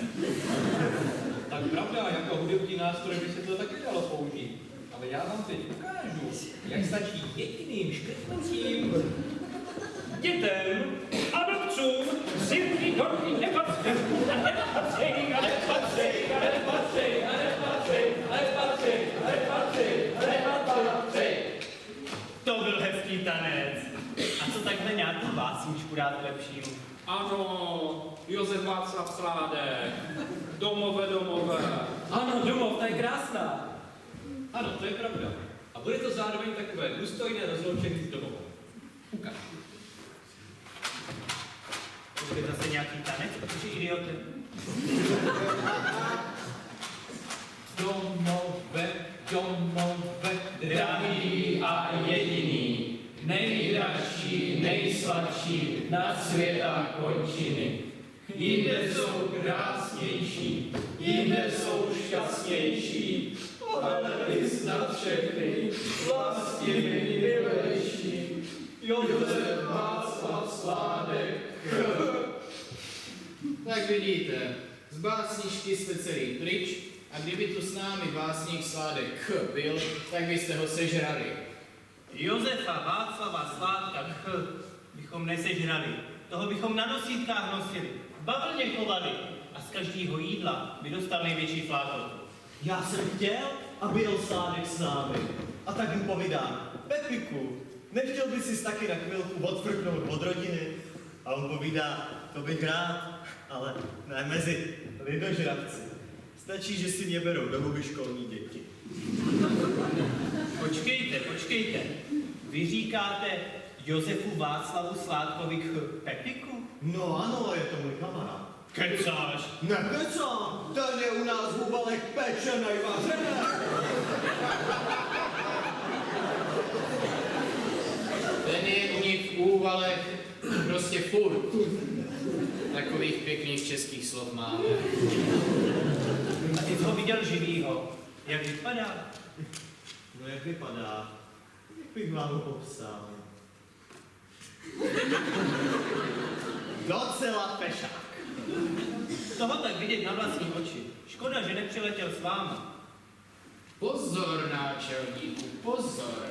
Tak pravda, jako hudební nástroj by se to taky dalo použít. Ale já vám teď ukážu, jak stačí jediným škrtnutím. Dětem a blbcům zimní dorky nepatří, a nepatří, a nepatří, a nepatří, a nepatří, a nepatří, a nepatří, a nepatří. To byl hezký tanec. A co takhle nějakou básničku dát lepšímu? Ano, Josef Václav Sládek. Domové, domové. Ano, domov, ta je krásná. Ano, to je pravda. A bude to zároveň takové důstojné rozloučení s domovem. Ukáž. To bude zase nějaký tanec, protože idioty. Domové, domové, drahý a jediný, nejdražší, nejsladší nad světa končiny. Jinde jsou krásnější, jinde jsou šťastnější, ale ty snad všechny vlastně mi nejlepší. Josef Václav Sládek. Tak vidíte, z básničky jste celý pryč a kdyby tu s námi básník Sládek byl, tak byste ho sežrali. Josefa Václava Sládka bychom nesežrali. Toho bychom na nosítkách nosili, bavlně chovali a z každého jídla by dostal největší flákotu. Já jsem chtěl, aby jel Sládek s námi. A tak mu povídám, Pepiku, nechtěl by si taky na chvilku odfrknout od rodiny? A on povídá, to bych rád, ale ne mezi lidožravci. Stačí, že si mě berou do huby školní děti. Počkejte. Vy říkáte Josefu Václavu Sládkovi Pepiku? No ano, je to můj kamarád. Kecáš. Nekecám, ten je u nás v Úvalech pečenej vařené. Ten je u nich v Úvalech prostě furt. Takových pěkných českých slov máme. A ty jsi ho viděl živýho. Jak vypadá? No jak vypadá? Jak bych vám ho popsal? Docela pešák. Toho tak vidět na vlastní oči. Škoda, že nepřiletěl s váma. Pozor, náčelníku, pozor.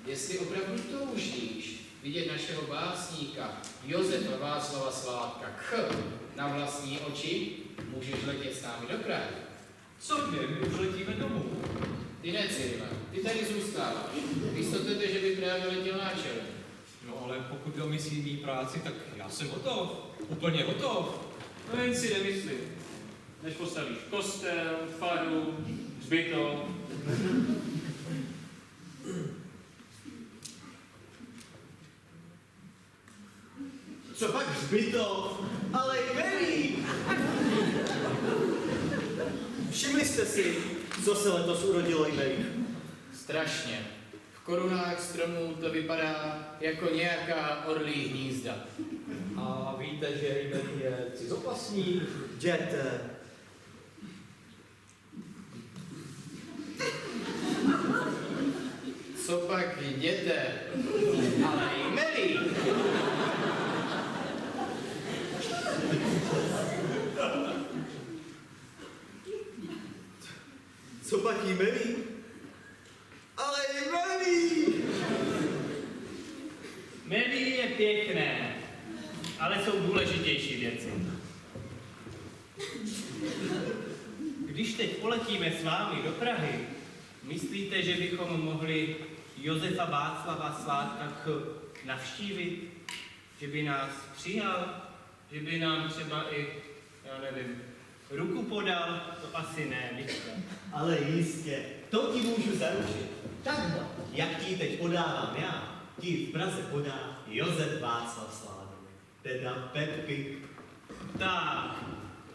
Jestli opravdu toužíš vidět našeho básníka Josefa Václava Sládka na vlastní oči, můžeš letět s námi do Prahy. Co my už letíme domů. Ty ne, Cyrile, ty tady zůstáváš. Místo toho, že by právě letěl náčelník. No ale pokud jde o misijní práci, tak já jsem hotov. Úplně hotov. No jen si nemyslím. Než postavíš kostel, faru, hřbitov. Co pak hřbitov, ale i velí. Všimli jste si, co se letos urodilo jmených? Strašně. V korunách stromů to vypadá jako nějaká orlí hnízda. A víte, že jmený je cizopasní? Jděte. Co pak jděte? Ale jmelí. Co pak jmelí? Ale jmelí. Melí je pěkné, ale jsou důležitější věci. Když teď poletíme s vámi do Prahy, myslíte, že bychom mohli Josefa Václava Sládka navštívit? Že by nás přijal? Že by nám třeba i, já nevím, ruku podal? To asi ne, víte. Ale jistě, to ti můžu zaručit. Takhle, jak ti teď podávám já, ti v Praze podá Josef Václav Sládek, teda Pepik. Tak,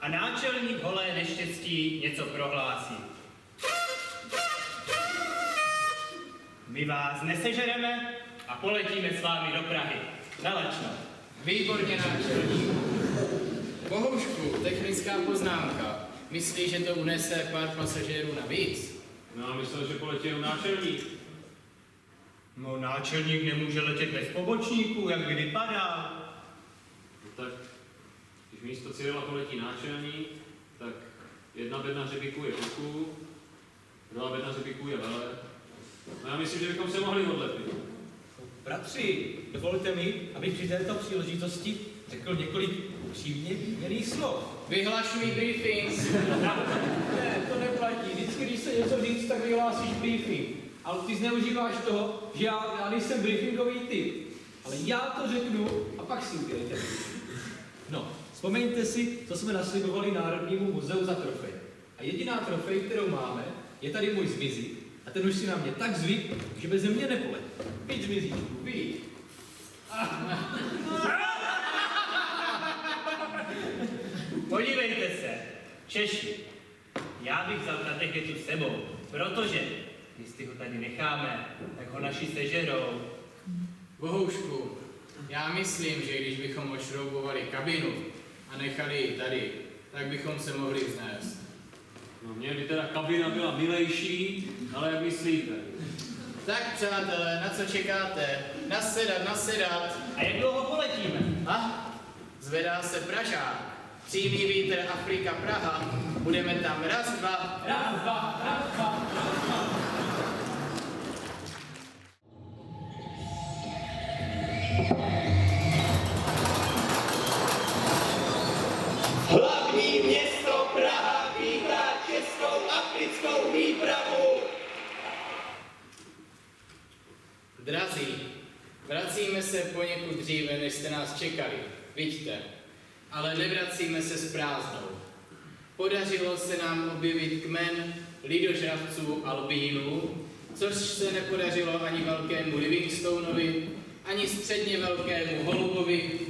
a náčelník holé neštěstí něco prohlásí. My vás nesežereme a poletíme s vámi do Prahy. Na Lačno. Výborně, náčelník. Bohužku, technická poznámka. Myslíš, že to unese pár pasažérů navíc? No a myslel, že poletí jenom náčelník. No, náčelník nemůže letět bez pobočníků, jak vypadá. No tak, když místo Cyrila poletí náčelník, tak jedna bedna hřebíků je Kuku, druhá bedna hřebíků je Vele. No já myslím, že bychom se mohli odlepit. Bratři, dovolte mi, abych při této příležitosti řekl několik upřímně výměnných slov. Vyhlašuj briefing. Ne, to neplatí. Vždycky, když se něco říct, tak vyhlásíš briefing. Ale ty zneužíváš toho, že já nejsem briefingový typ. Ale já to řeknu a pak si udělejte. No, vzpomeňte si, co jsme naslibovali Národnímu muzeu za trofej. A jediná trofej, kterou máme, je tady můj zmizí. A ten už si na mě tak zvyk, že beze mě nepoletí. Pojď zmizíčku, pojď. Podívejte se, Češi, já bych vzal katechetu s sebou, protože jestli ho tady necháme, tak ho naši sežerou. Bohoušku, já myslím, že když bychom odšroubovali kabinu a nechali ji tady, tak bychom se mohli vznést. No mně by teda kabina byla milejší, ale jak myslíte? Tak přátelé, na co čekáte? Nasedat. A jak dlouho poletíme? Zvedá se Pražák. Přímý vítr Afrika Praha. Budeme tam raz, dva. Hlavní město Praha vítá českou africkou výpravu. Drazí, vracíme se poněkud dříve, než jste nás čekali. Vidíte, ale nevracíme se s prázdnou. Podařilo se nám objevit kmen lidožravců albínů, což se nepodařilo ani velkému Livingstoneovi, ani středně velkému holubovi,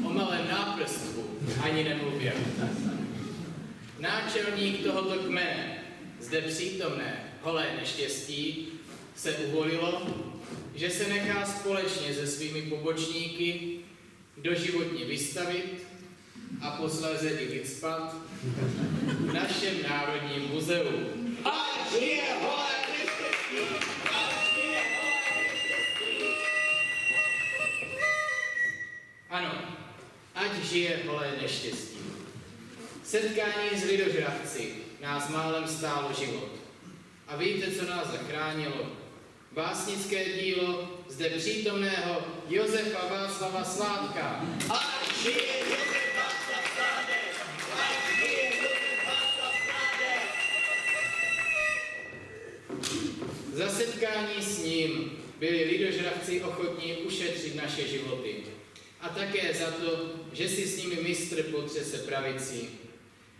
o malém náprstku ani nemluvě. Náčelník tohoto kmene, zde přítomné holé neštěstí, se uvolilo, že se nechá společně se svými pobočníky doživotně vystavit a posléze i vycpat v našem Národním muzeu. Ať žije holé neštěstí! Ať žije holé neštěstí! Ano, ať žije holé neštěstí. Setkání s lidožravci nás málem stálo život. A víte, co nás zachránilo? Básnické dílo zde přítomného Josefa Václava Sládka. Ať žije Josef Václav Sládek! Ať žije Josef Václav Sládek! Za setkání s ním byli lidožravci ochotní ušetřit naše životy. A také za to, že si s nimi mistr potřese pravicí.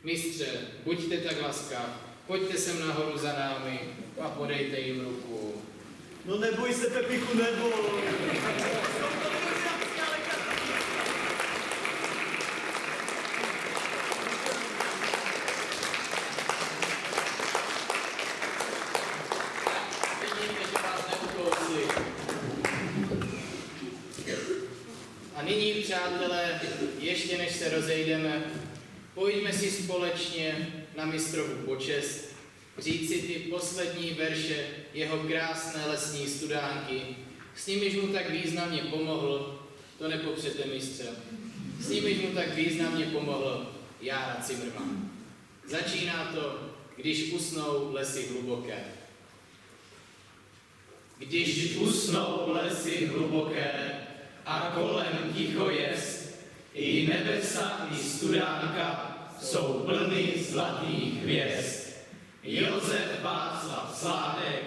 Mistře, buďte tak laskav, pojďte sem nahoru za námi a podejte jim ruku. No neboj se, Pepichu, neboj. Vidíte, že vás neukousli. A nyní, přátelé, ještě než se rozejdeme, pojďme si společně na mistrovu počest říct si ty poslední verše jeho krásné lesní studánky, s nimiž mu tak významně pomohl, to nepopřete, mistře, s nimiž mu tak významně pomohl Jára Cimrman. Začíná to, když usnou lesy hluboké. Když usnou lesy hluboké a kolem ticho jest, i nebesa, i studánka jsou plný zlatých hvězd. Josef Václav Sládek